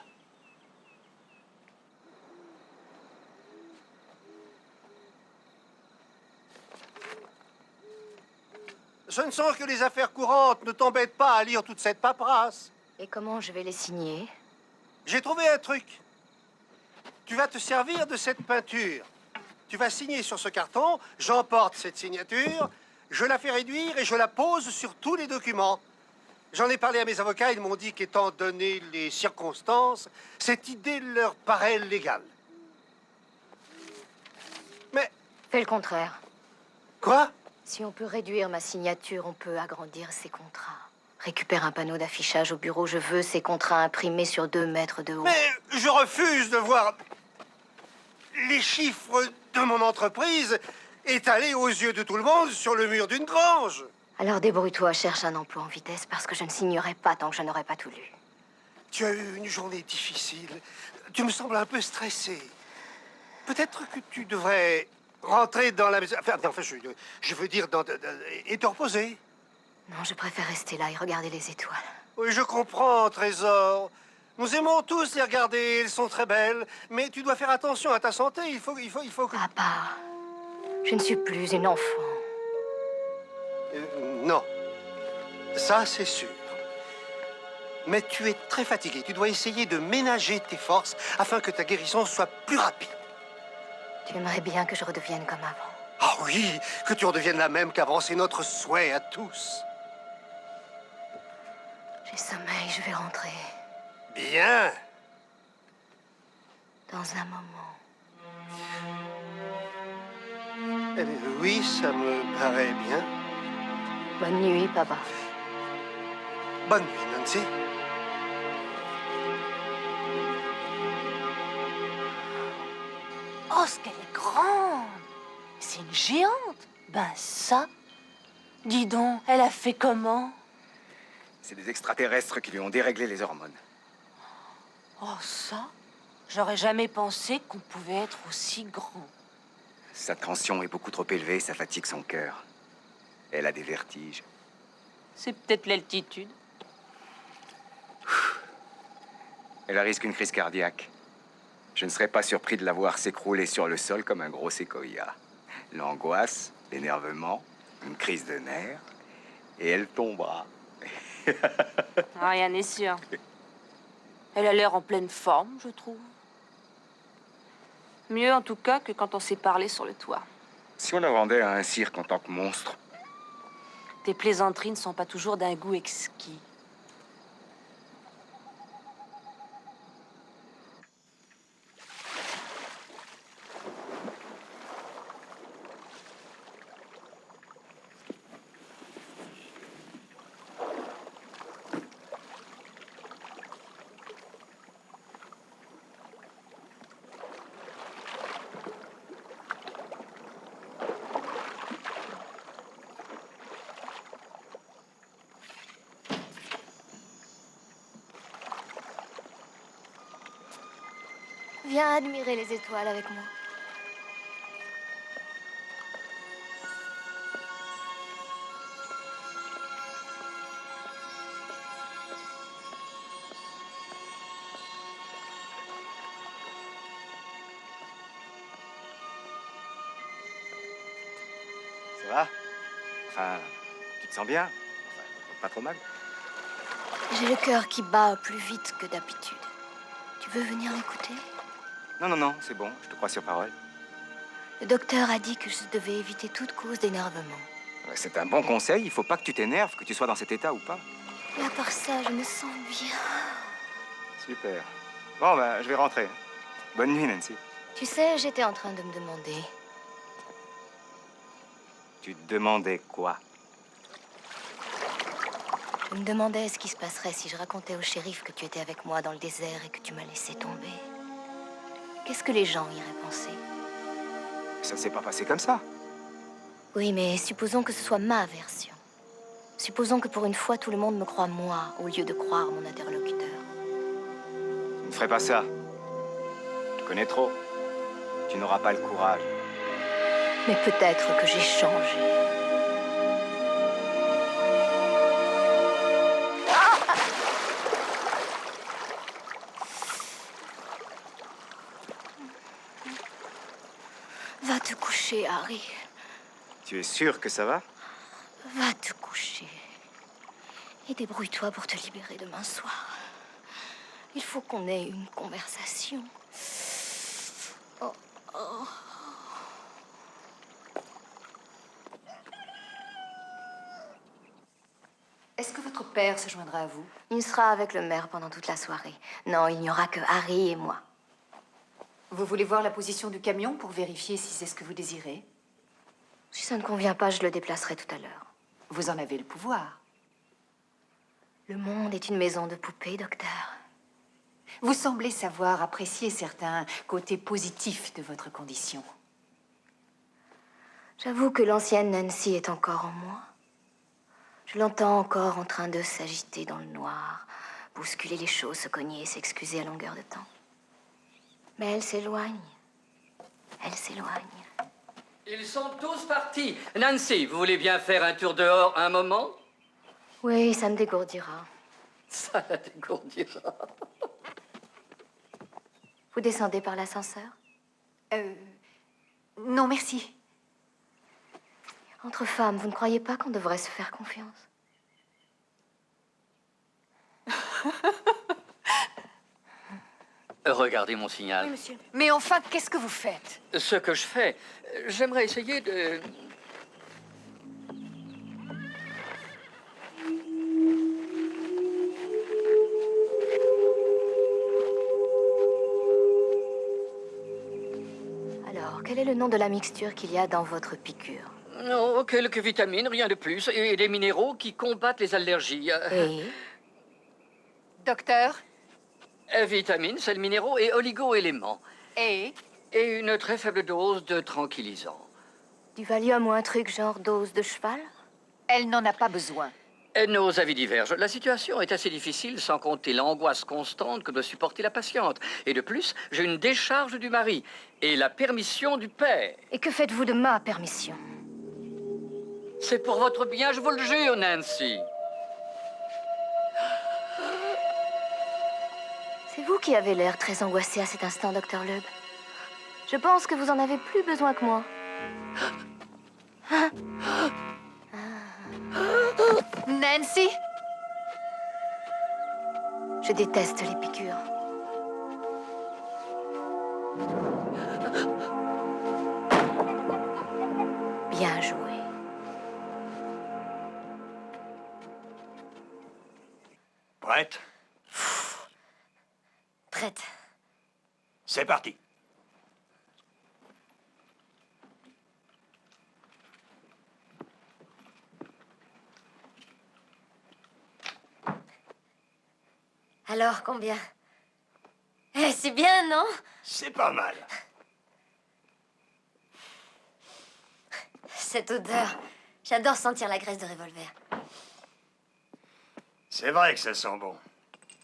Ce ne sont que les affaires courantes. Ne t'embête pas à lire toute cette paperasse. Et comment je vais les signer? J'ai trouvé un truc. Tu vas te servir de cette peinture. Tu vas signer sur ce carton, j'emporte cette signature, je la fais réduire et je la pose sur tous les documents. J'en ai parlé à mes avocats, ils m'ont dit qu'étant donné les circonstances, cette idée leur paraît légale. Mais... Fais le contraire. Quoi? Si on peut réduire ma signature, on peut agrandir ses contrats. Récupère un panneau d'affichage au bureau. Je veux ces contrats imprimés sur 2 mètres de haut. Mais je refuse de voir les chiffres de mon entreprise étalés aux yeux de tout le monde sur le mur d'une grange. Alors débrouille-toi, cherche un emploi en vitesse parce que je ne signerai pas tant que je n'aurai pas tout lu. Tu as eu une journée difficile. Tu me sembles un peu stressé. Peut-être que tu devrais rentrer dans la maison. Enfin, je veux dire, et te reposer. Non, je préfère rester là et regarder les étoiles. Oui, je comprends, Trésor. Nous aimons tous les regarder, elles sont très belles. Mais tu dois faire attention à ta santé. Il faut que... Papa, je ne suis plus une enfant. Non. Ça, c'est sûr. Mais tu es très fatigué. Tu dois essayer de ménager tes forces afin que ta guérison soit plus rapide. Tu aimerais bien que je redevienne comme avant. Ah oui, que tu redeviennes la même qu'avant, c'est notre souhait à tous. J'ai sommeil, je vais rentrer. Bien. Dans un moment. Oui, ça me paraît bien. Bonne nuit, papa. Bonne nuit, Nancy. Oh, ce qu'elle est grande! C'est une géante! Ben ça... Dis donc, elle a fait comment? C'est des extraterrestres qui lui ont déréglé les hormones. Oh ça? J'aurais jamais pensé qu'on pouvait être aussi grand. Sa tension est beaucoup trop élevée, ça fatigue son cœur. Elle a des vertiges. C'est peut-être l'altitude. Elle risque une crise cardiaque. Je ne serais pas surpris de la voir s'écrouler sur le sol comme un gros séquoia. L'angoisse, l'énervement, une crise de nerfs, et elle tombera. Rien n'est sûr. Elle a l'air en pleine forme, je trouve. Mieux en tout cas que quand on s'est parlé sur le toit. Si on la vendait à un cirque en tant que monstre? Tes plaisanteries ne sont pas toujours d'un goût exquis. Viens admirer les étoiles avec moi. Ça va? Enfin, tu te sens bien? Enfin, pas trop mal? J'ai le cœur qui bat plus vite que d'habitude. Tu veux venir m'écouter? Non, non, non, c'est bon, je te crois sur parole. Le docteur a dit que je devais éviter toute cause d'énervement. C'est un bon conseil, il faut pas que tu t'énerves, que tu sois dans cet état ou pas. Et à part ça, je me sens bien. Super. Bon, ben, je vais rentrer. Bonne nuit, Nancy. Tu sais, j'étais en train de me demander... Tu te demandais quoi? Je me demandais ce qui se passerait si je racontais au shérif que tu étais avec moi dans le désert et que tu m'as laissé tomber. Qu'est-ce que les gens iraient penser? Ça s'est pas passé comme ça. Oui, mais supposons que ce soit ma version. Supposons que pour une fois, tout le monde me croit moi, au lieu de croire mon interlocuteur. Tu ne ferais pas ça. Tu connais trop. Tu n'auras pas le courage. Mais peut-être que j'ai changé. Va te coucher, Harry. Tu es sûr que ça va? Va te coucher. Et débrouille-toi pour te libérer demain soir. Il faut qu'on ait une conversation. Oh, oh. Est-ce que votre père se joindra à vous? Il sera avec le maire pendant toute la soirée. Non, il n'y aura que Harry et moi. Vous voulez voir la position du camion pour vérifier si c'est ce que vous désirez? Si ça ne convient pas, je le déplacerai tout à l'heure. Vous en avez le pouvoir. Le monde est une maison de poupées, docteur. Vous semblez savoir apprécier certains côtés positifs de votre condition. J'avoue que l'ancienne Nancy est encore en moi. Je l'entends encore en train de s'agiter dans le noir, bousculer les choses, se cogner et s'excuser à longueur de temps. Mais elle s'éloigne. Elle s'éloigne. Ils sont tous partis. Nancy, vous voulez bien faire un tour dehors un moment? Oui, ça me dégourdira. Ça la dégourdira. Vous descendez par l'ascenseur? Non, merci. Entre femmes, vous ne croyez pas qu'on devrait se faire confiance? Regardez mon signal. Oui, monsieur. Mais enfin, qu'est-ce que vous faites? Ce que je fais, j'aimerais essayer de... Alors, quel est le nom de la mixture qu'il y a dans votre piqûre? Non, quelques vitamines, rien de plus, et des minéraux qui combattent les allergies. Et? Docteur? Vitamines, sels minéraux et oligo-éléments. Et? Et une très faible dose de tranquillisants. Du Valium ou un truc genre dose de cheval? Elle n'en a pas besoin. Et nos avis divergent. La situation est assez difficile, sans compter l'angoisse constante que doit supporter la patiente. Et de plus, j'ai une décharge du mari et la permission du père. Et que faites-vous de ma permission? C'est pour votre bien, je vous le jure, Nancy. C'est vous qui avez l'air très angoissé à cet instant, docteur Loeb. Je pense que vous en avez plus besoin que moi. Nancy? Je déteste les piqûres. Bien joué. Prête? Prête. C'est parti. Alors, combien? Eh, c'est bien, non? C'est pas mal. Cette odeur. J'adore sentir la graisse de revolver. C'est vrai que ça sent bon.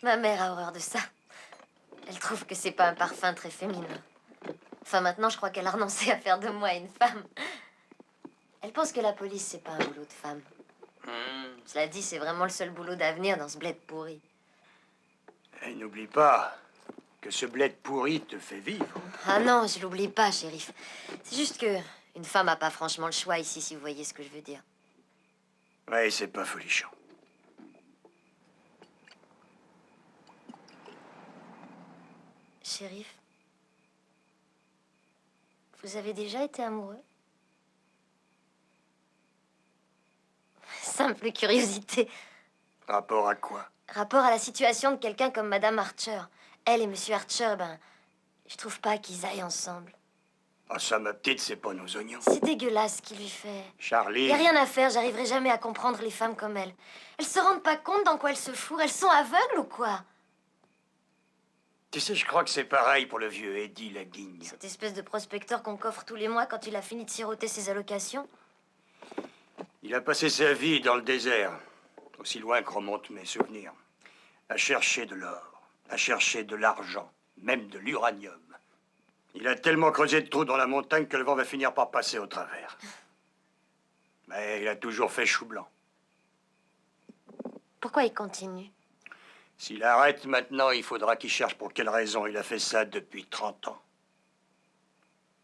Ma mère a horreur de ça. Elle trouve que c'est pas un parfum très féminin. Enfin, maintenant, je crois qu'elle a renoncé à faire de moi une femme. Elle pense que la police, c'est pas un boulot de femme. Cela dit, c'est vraiment le seul boulot d'avenir dans ce bled pourri. Et n'oublie pas que ce bled pourri te fait vivre. Ah non, je l'oublie pas, shérif. C'est juste que une femme a pas franchement le choix ici, si vous voyez ce que je veux dire. Ouais, c'est pas folichon. Shérif, vous avez déjà été amoureux? Simple curiosité. Rapport à quoi? Rapport à la situation de quelqu'un comme Madame Archer. Elle et Monsieur Archer, ben, je trouve pas qu'ils aillent ensemble. Ah, ça, ma petite, c'est pas nos oignons. C'est dégueulasse ce qu'il lui fait. Charlie... Y a rien à faire, j'arriverai jamais à comprendre les femmes comme elle. Elles se rendent pas compte dans quoi elles se fourrent, elles sont aveugles ou quoi? Tu sais, je crois que c'est pareil pour le vieux Eddie Laguigne. Cette espèce de prospecteur qu'on coffre tous les mois quand il a fini de siroter ses allocations. Il a passé sa vie dans le désert, aussi loin que remontent mes souvenirs, à chercher de l'or, à chercher de l'argent, même de l'uranium. Il a tellement creusé de trous dans la montagne que le vent va finir par passer au travers. Mais il a toujours fait chou blanc. Pourquoi il continue? S'il arrête maintenant, il faudra qu'il cherche pour quelle raison il a fait ça depuis 30 ans.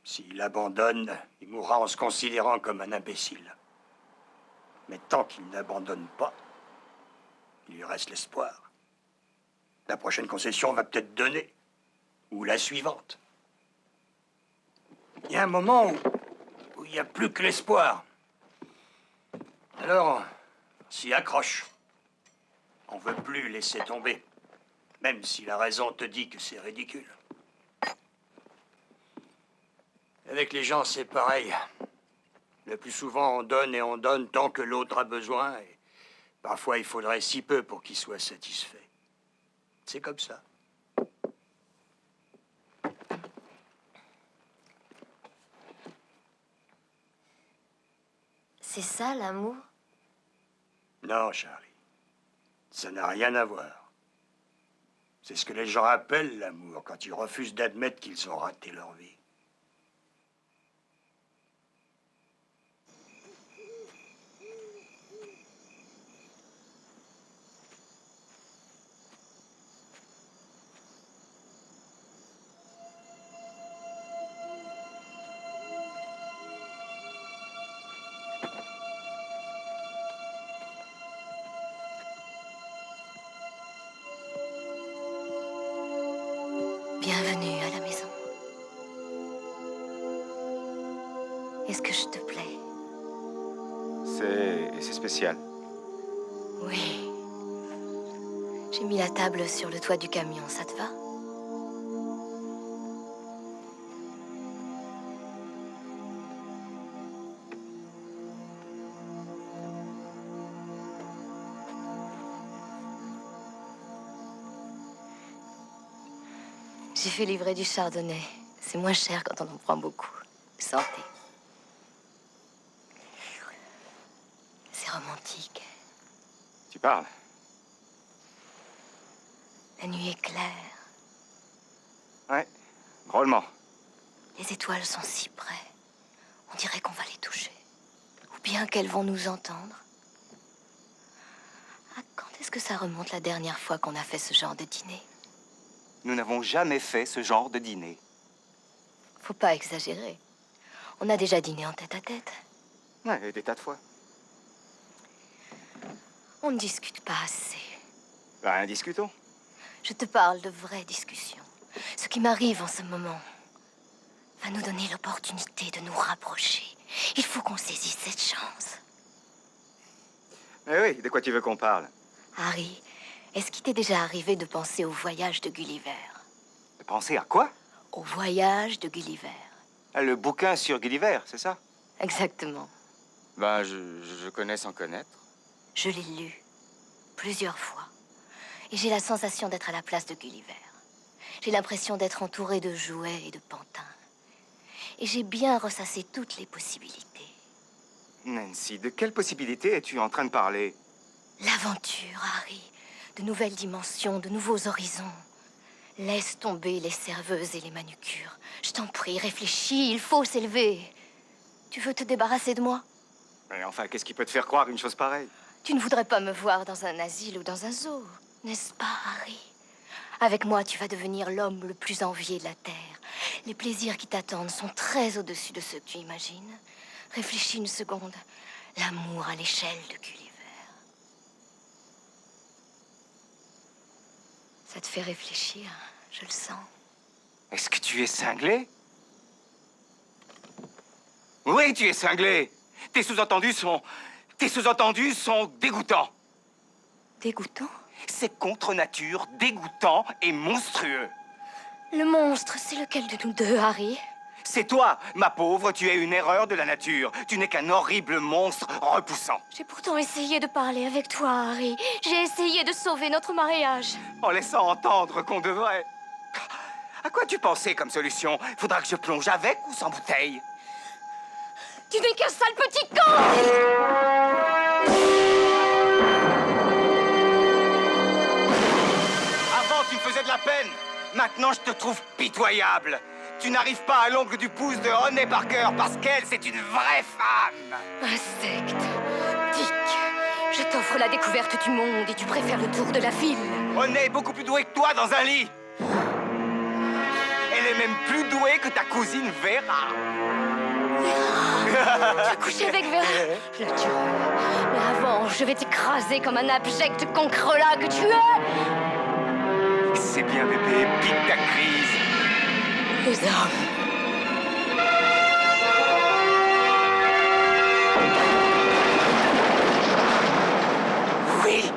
S'il abandonne, il mourra en se considérant comme un imbécile. Mais tant qu'il n'abandonne pas, il lui reste l'espoir. La prochaine concession va peut-être donner, ou la suivante. Il y a un moment où il n'y a plus que l'espoir. Alors, on s'y accroche. On veut plus laisser tomber, même si la raison te dit que c'est ridicule. Avec les gens, c'est pareil. Le plus souvent, on donne et on donne tant que l'autre a besoin, et parfois, il faudrait si peu pour qu'il soit satisfait. C'est comme ça. C'est ça, l'amour? Non, Charlie. Ça n'a rien à voir. C'est ce que les gens appellent l'amour quand ils refusent d'admettre qu'ils ont raté leur vie. Bienvenue à la maison. Est-ce que je te plais? C'est spécial. Oui. J'ai mis la table sur le toit du camion, ça te va? J'ai fait livrer du chardonnay. C'est moins cher quand on en prend beaucoup. Santé. C'est romantique. Tu parles? La nuit est claire. Ouais, drôlement. Les étoiles sont si près. On dirait qu'on va les toucher. Ou bien qu'elles vont nous entendre. Ah, quand est-ce que ça remonte la dernière fois qu'on a fait ce genre de dîner? Nous n'avons jamais fait ce genre de dîner. Faut pas exagérer. On a déjà dîné en tête-à-tête. Ouais, des tas de fois. On ne discute pas assez. Ben, discutons. Je te parle de vraies discussions. Ce qui m'arrive en ce moment va nous donner l'opportunité de nous rapprocher. Il faut qu'on saisisse sais de quoi tu veux qu'on parle. Harry, est-ce qu'il t'est déjà arrivé de penser au voyage de Gulliver? De penser à quoi? Au voyage de Gulliver. Le bouquin sur Gulliver, c'est ça? Exactement. Ben, je connais sans connaître. Je l'ai lu plusieurs fois. Et j'ai la sensation d'être à la place de Gulliver. J'ai l'impression d'être entourée de jouets et de pantins. Et j'ai bien ressassé toutes les possibilités. Nancy, de quelle possibilité es-tu en train de parler? L'aventure, Harry. De nouvelles dimensions, de nouveaux horizons. Laisse tomber les serveuses et les manucures. Je t'en prie, réfléchis, il faut s'élever. Tu veux te débarrasser de moi? Mais enfin, qu'est-ce qui peut te faire croire une chose pareille? Tu ne voudrais pas me voir dans un asile ou dans un zoo, n'est-ce pas, Harry? Avec moi, tu vas devenir l'homme le plus envié de la Terre. Les plaisirs qui t'attendent sont très au-dessus de ceux que tu imagines. Réfléchis une seconde. L'amour à l'échelle de Gulliver. Ça te fait réfléchir, je le sens. Est-ce que tu es cinglé? Oui, tu es cinglé. Tes sous-entendus sont dégoûtants. Dégoûtant? C'est contre nature, dégoûtant et monstrueux. Le monstre, c'est lequel de nous deux, Harry? C'est toi, ma pauvre, tu es une erreur de la nature. Tu n'es qu'un horrible monstre repoussant. J'ai pourtant essayé de parler avec toi, Harry. J'ai essayé de sauver notre mariage. En laissant entendre qu'on devrait... À quoi tu pensais comme solution? Faudra que je plonge avec ou sans bouteille? Tu n'es qu'un sale petit con! Avant, tu me faisais de la peine. Maintenant, je te trouve pitoyable. Tu n'arrives pas à l'ongle du pouce de Honey Parker parce qu'elle, c'est une vraie femme. Insecte. Dick. Je t'offre la découverte du monde et tu préfères le tour de la ville. Honey est beaucoup plus douée que toi dans un lit. Elle est même plus douée que ta cousine Vera. Vera? Tu as couché avec Vera? Je la tuerai. Mais avant, je vais t'écraser comme un abject cancrelat que tu es. C'est bien, bébé. Pique ta crise. Les hommes. Oui.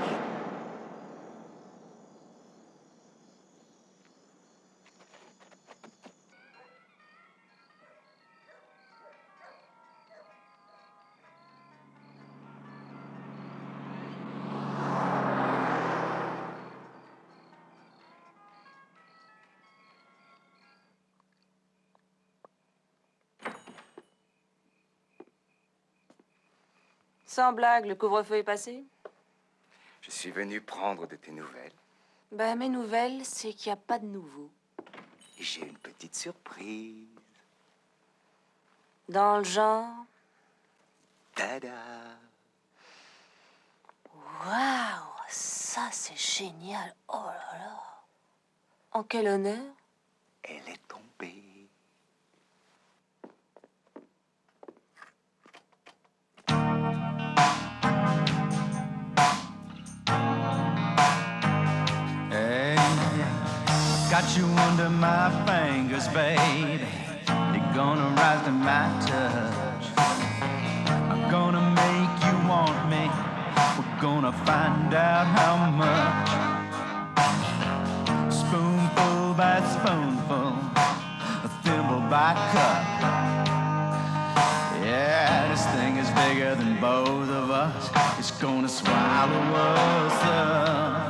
Sans blague, le couvre-feu est passé? Je suis venu prendre de tes nouvelles. Ben, mes nouvelles, c'est qu'il n'y a pas de nouveau. J'ai une petite surprise. Dans le genre... Tada! Waouh, ça c'est génial. Oh là là. En quel honneur? Elle est tombée. Hey, got you under my fingers, baby. You're gonna rise to my touch. I'm gonna make you want me. We're gonna find out how much. Spoonful by spoonful, a thimble by cup. Yeah, this thing is bigger than both of us. It's gonna swallow us up.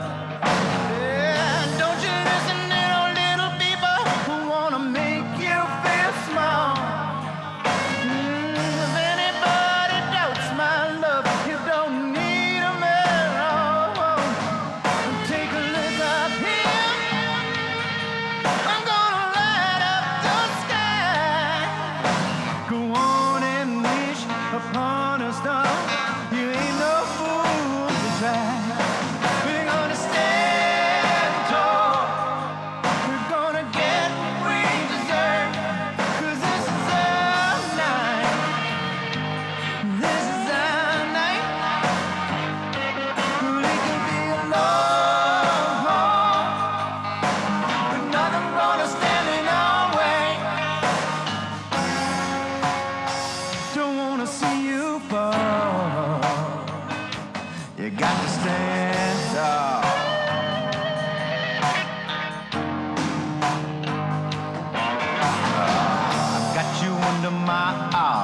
See you fall.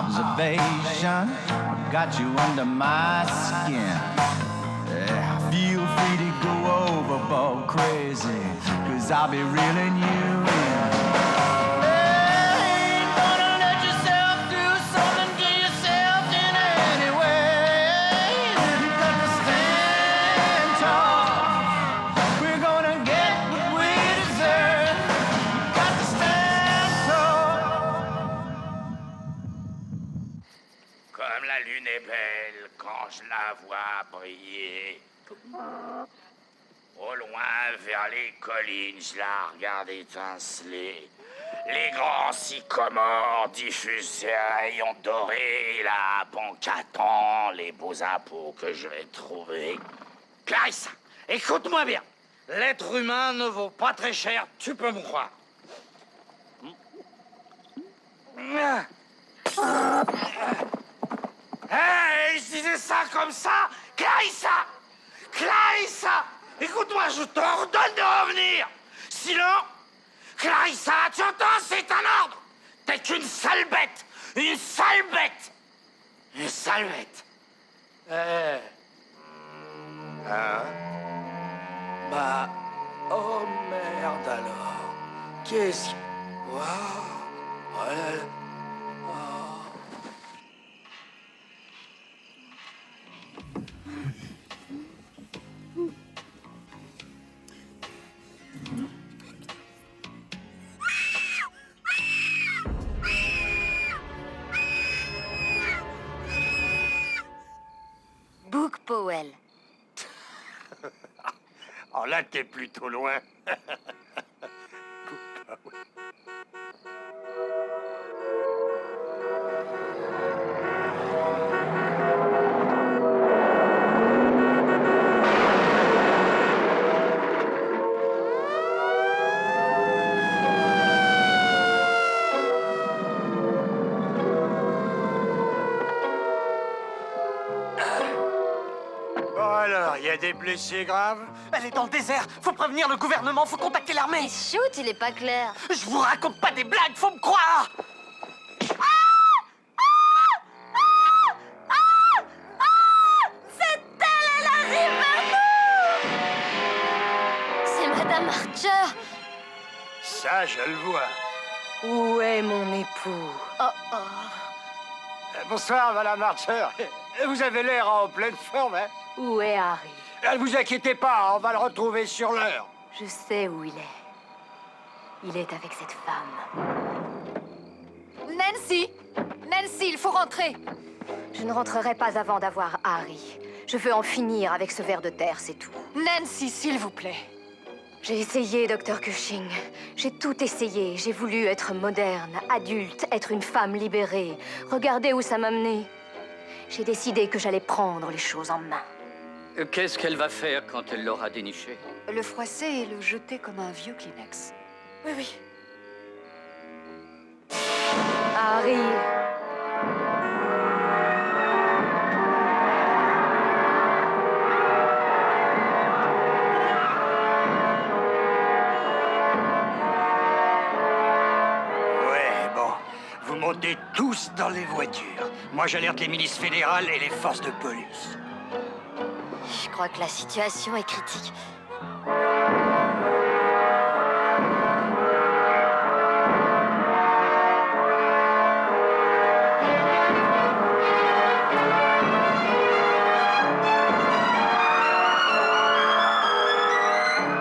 observation. I got you under my skin. Feel free to go overboard crazy, 'cause I'll be reeling you in. Hey, gonna let yourself do something to yourself in any way. You got to stand tall. We're gonna get what we deserve. You got to stand tall. Comme la lune est belle quand je la vois briller. Au loin, vers les collines, je la regarde étinceler. Les grands sycomores diffusent des rayons dorés. La banque attend les beaux impôts que je vais trouver. Clarissa, écoute-moi bien. L'être humain ne vaut pas très cher, tu peux me croire. Hey, je disais ça comme ça, Clarissa! Clarissa! Écoute-moi, je t'ordonne de revenir! Sinon, Clarissa, tu entends, c'est un ordre! T'es qu'une sale bête! Une sale bête! Une sale bête! Hein? Bah, oh merde alors! Qu'est-ce que... Waouh! Oh là là! Book Powell. Oh là, t'es plutôt loin. Bon alors, il y a des blessés graves? Elle est dans le désert. Faut prévenir le gouvernement, faut contacter l'armée. Shoot, il est pas clair. Je vous raconte pas des blagues, faut me croire. C'est elle, elle arrive vers nous! C'est Madame Archer. Ça, je le vois. Où est mon époux? Oh, oh. Bonsoir, Madame Archer. Vous avez l'air en pleine forme, hein? Où est Harry? Ne vous inquiétez pas, on va le retrouver sur l'heure. Je sais où il est. Il est avec cette femme. Nancy! Nancy, il faut rentrer. Je ne rentrerai pas avant d'avoir Harry. Je veux en finir avec ce ver de terre, c'est tout. Nancy, s'il vous plaît. J'ai essayé, Dr. Cushing. J'ai tout essayé. J'ai voulu être moderne, adulte, être une femme libérée. Regardez où ça m'a menée. J'ai décidé que j'allais prendre les choses en main. Qu'est-ce qu'elle va faire quand elle l'aura déniché? Le froisser et le jeter comme un vieux Kleenex. Oui, oui. Harry. Ouais, bon. Vous montez tous dans les voitures. Moi, j'alerte les milices fédérales et les forces de police. Je crois que la situation est critique.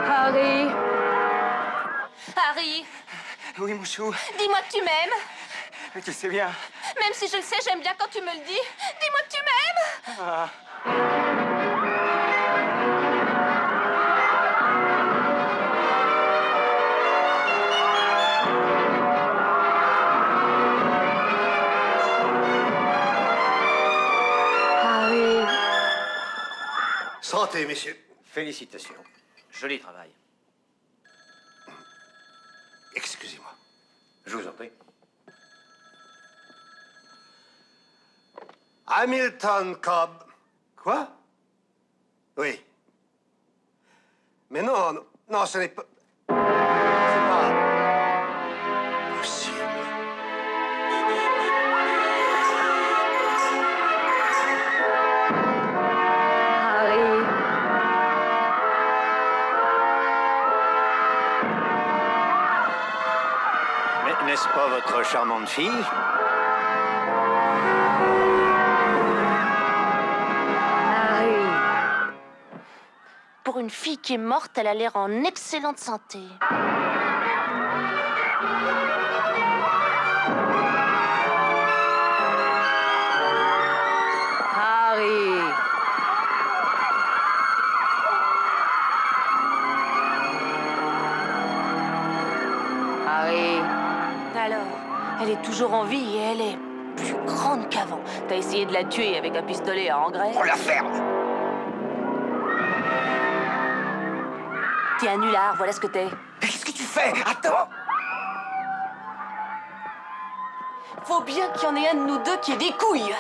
Harry. Harry, Oui, Mouchou, dis-moi que tu m'aimes. tu sais bien. Même si je le sais, j'aime bien quand tu me le dis. Dis-moi que tu m'aimes. Ah. Harry. Santé, messieurs. Félicitations. Joli travail. Excusez-moi. Je vous en prie. Hamilton Cobb. Quoi? Oui. Mais non, non, non, ce n'est pas... C'est pas... possible. pas votre charmante fille? Pour une fille qui est morte, elle a l'air en excellente santé. Harry. Harry. Alors, elle est toujours en vie et elle est plus grande qu'avant. T'as essayé de la tuer avec un pistolet à engrais? On la ferme. T'es un nulard, voilà ce que t'es. Qu'est-ce que tu fais? Attends. Faut bien qu'il y en ait un de nous deux qui ait des couilles.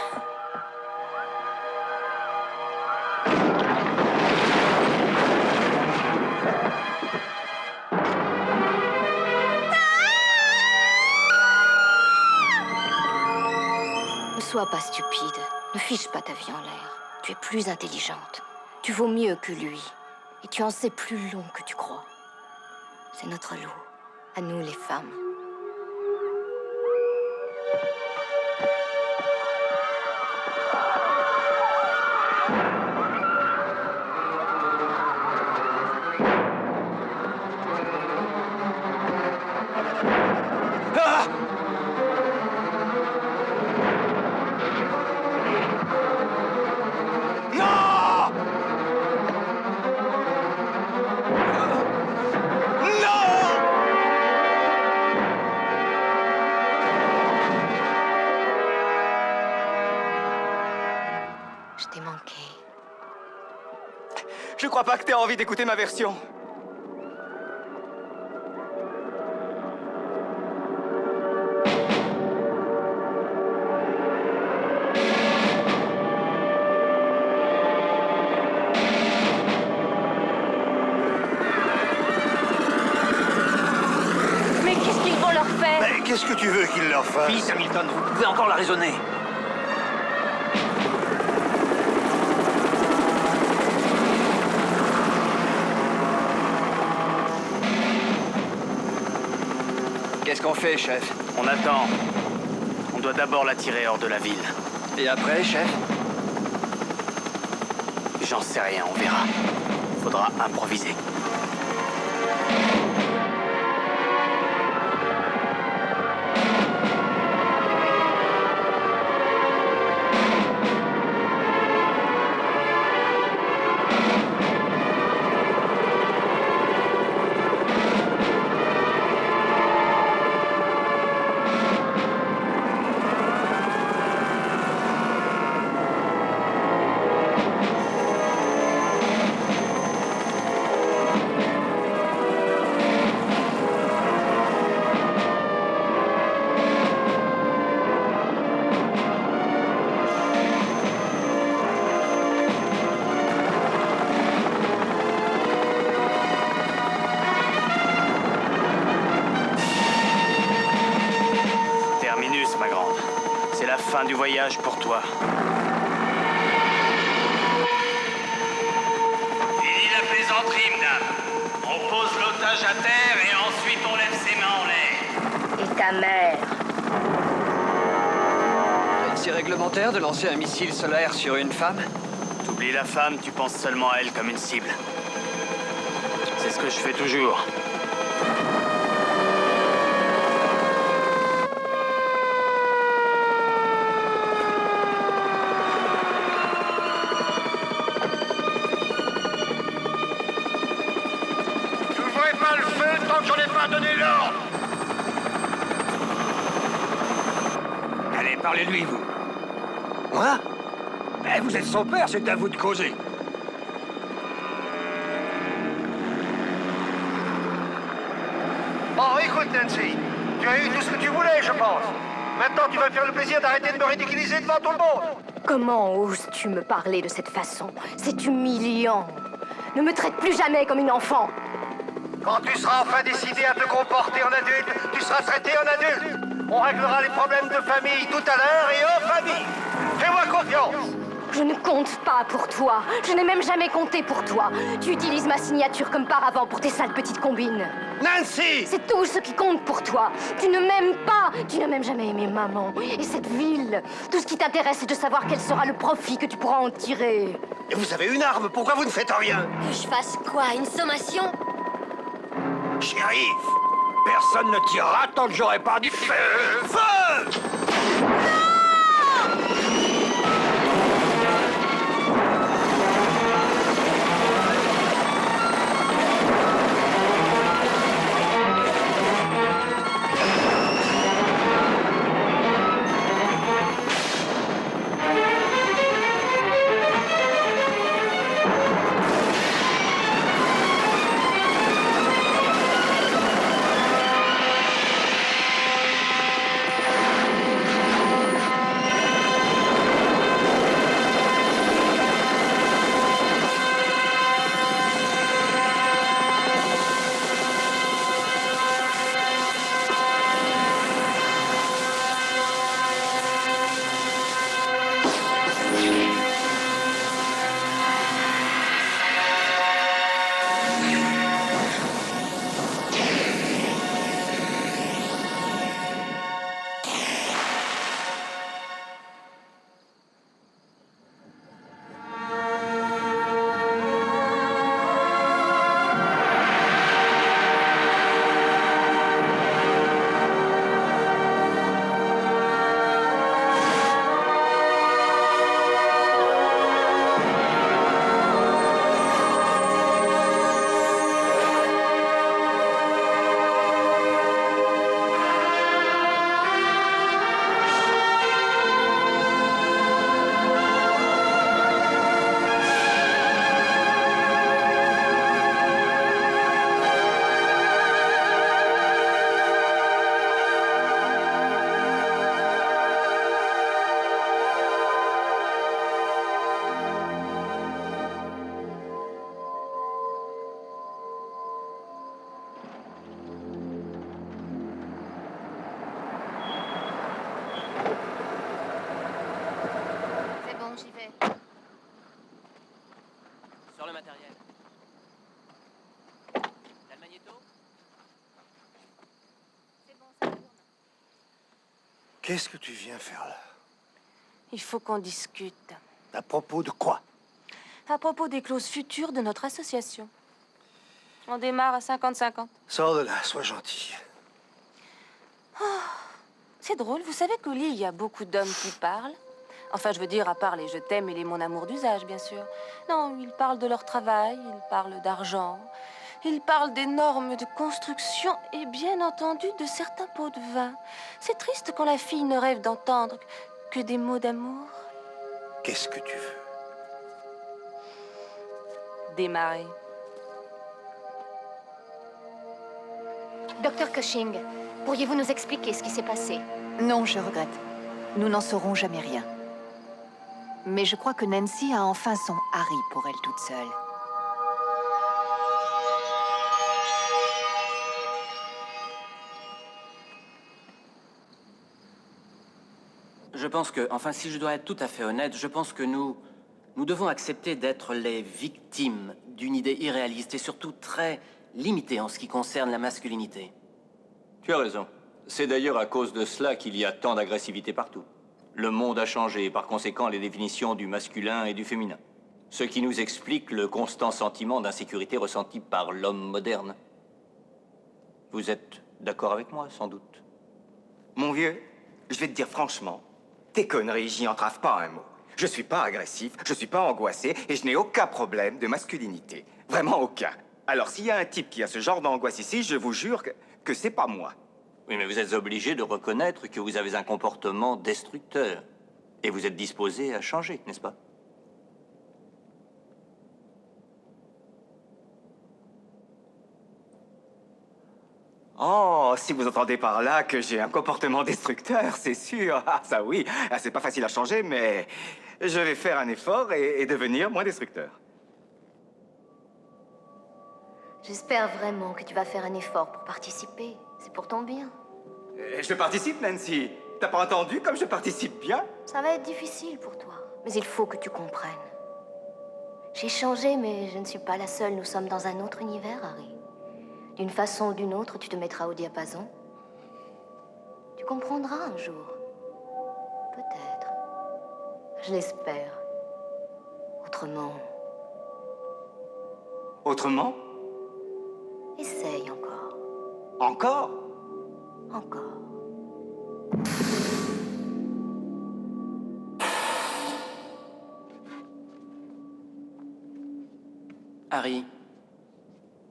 Ne sois pas stupide. Ne fiche pas ta vie en l'air. Tu es plus intelligente. Tu vaux mieux que lui. Et tu en sais plus long que tu crois. C'est notre lot. À nous les femmes. Je t'ai manqué. Je crois pas que t'aies envie d'écouter ma version. Mais qu'est-ce qu'ils vont leur faire? Mais qu'est-ce que tu veux qu'il leur fasse? Fils Hamilton, vous pouvez encore la raisonner. Qu'est-ce qu'on fait, chef? On attend. On doit d'abord la tirer hors de la ville. Et après, chef? J'en sais rien, on verra. Faudra improviser. Fin du voyage pour toi. Fini la plaisanterie, madame. On pose l'otage à terre et ensuite on lève ses mains en l'air. Et ta mère? C'est réglementaire de lancer un missile solaire sur une femme? T'oublies la femme, tu penses seulement à elle comme une cible. C'est ce que je fais toujours. Allez, parlez-lui, vous. Moi? Eh, vous êtes son père, c'est à vous de causer. Bon, écoute, Nancy. Tu as eu tout ce que tu voulais, je pense. Maintenant, tu vas faire le plaisir d'arrêter de me ridiculiser devant tout le monde. Comment oses-tu me parler de cette façon? C'est humiliant. Ne me traite plus jamais comme une enfant. Quand tu seras enfin décidé à te comporter en adulte, tu seras traité en adulte. On réglera les problèmes de famille tout à l'heure et en famille. Fais-moi confiance. Je ne compte pas pour toi. Je n'ai même jamais compté pour toi. Tu utilises ma signature comme paravent pour tes sales petites combines. Nancy! C'est tout ce qui compte pour toi. Tu ne m'aimes pas. Tu n'as même jamais aimé maman. Et cette ville. Tout ce qui t'intéresse, c'est de savoir quel sera le profit que tu pourras en tirer. Et vous avez une arme, pourquoi vous ne faites rien? Que je fasse quoi? Une sommation? Shérif, personne ne tirera tant que j'aurai pas dit feu! Feu! Sur le matériel. T'as le magnéto? C'est bon, ça tourne. Qu'est-ce que tu viens faire là? Il faut qu'on discute. À propos de quoi? À propos des clauses futures de notre association. On démarre à 50-50. Sors de là, sois gentil. C'est drôle, vous savez qu'au lit, il y a beaucoup d'hommes qui parlent. Enfin, je veux dire, à part les je t'aime et les mon amour d'usage, bien sûr. Non, ils parlent de leur travail, ils parlent d'argent, ils parlent des normes de construction et bien entendu de certains pots de vin. C'est triste quand la fille ne rêve d'entendre que des mots d'amour. Qu'est-ce que tu veux? Démarrer. Docteur Cushing, pourriez-vous nous expliquer ce qui s'est passé? Non, je regrette. Nous n'en saurons jamais rien. Mais je crois que Nancy a enfin son Harry pour elle toute seule. Je pense que, enfin, si je dois être tout à fait honnête, je pense que nous devons accepter d'être les victimes d'une idée irréaliste et surtout très limitée en ce qui concerne la masculinité. Tu as raison. C'est d'ailleurs à cause de cela qu'il y a tant d'agressivité partout. Le monde a changé et par conséquent les définitions du masculin et du féminin. Ce qui nous explique le constant sentiment d'insécurité ressenti par l'homme moderne. Vous êtes d'accord avec moi, sans doute? Mon vieux, je vais te dire franchement, tes conneries, j'y entrave pas un mot. Je suis pas agressif, je suis pas angoissé et je n'ai aucun problème de masculinité. Vraiment aucun. Alors s'il y a un type qui a ce genre d'angoisse ici, je vous jure que c'est pas moi. Oui, mais vous êtes obligé de reconnaître que vous avez un comportement destructeur. Et vous êtes disposé à changer, n'est-ce pas? Oh, si vous entendez par là que j'ai un comportement destructeur, c'est sûr. Ah, ça oui. Ah, c'est pas facile à changer, mais je vais faire un effort et devenir moins destructeur. J'espère vraiment que tu vas faire un effort pour participer. C'est pour ton bien. Je participe, Nancy. T'as pas entendu comme je participe bien? Ça va être difficile pour toi, mais il faut que tu comprennes. J'ai changé, mais je ne suis pas la seule. Nous sommes dans un autre univers, Harry. D'une façon ou d'une autre, tu te mettras au diapason. Tu comprendras un jour. Peut-être. Je l'espère. Autrement... Autrement? Essaye encore. Encore? Encore. Harry,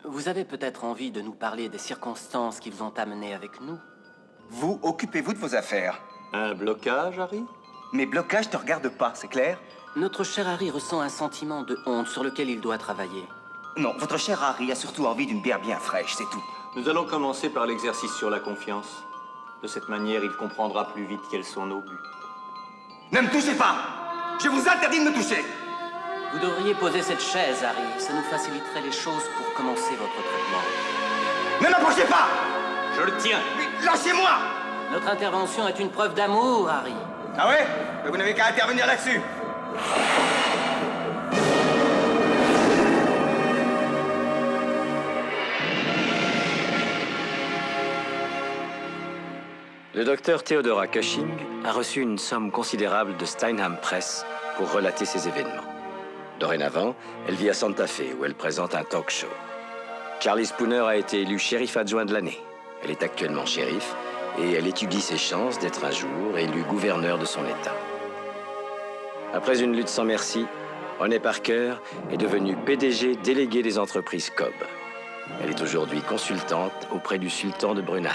vous avez peut-être envie de nous parler des circonstances qui vous ont amené avec nous. Vous, occupez-vous de vos affaires. Un blocage, Harry? Mes blocages te regardent pas, c'est clair? Notre cher Harry ressent un sentiment de honte sur lequel il doit travailler. Non, votre cher Harry a surtout envie d'une bière bien fraîche, c'est tout. Nous allons commencer par l'exercice sur la confiance. De cette manière, il comprendra plus vite quels sont nos buts. Ne me touchez pas! Je vous interdis de me toucher! Vous devriez poser cette chaise, Harry. Ça nous faciliterait les choses pour commencer votre traitement. Ne m'approchez pas! Je le tiens! Mais lâchez-moi! Notre intervention est une preuve d'amour, Harry. Ah ouais? Mais vous n'avez qu'à intervenir là-dessus! Le docteur Theodora Cushing a reçu une somme considérable de Steinham Press pour relater ces événements. Dorénavant, elle vit à Santa Fe, où elle présente un talk show. Charlie Spooner a été élu shérif adjoint de l'année. Elle est actuellement shérif et elle étudie ses chances d'être un jour élu gouverneur de son État. Après une lutte sans merci, Honey Parker est devenue PDG délégué des entreprises Cobb. Elle est aujourd'hui consultante auprès du sultan de Brunei.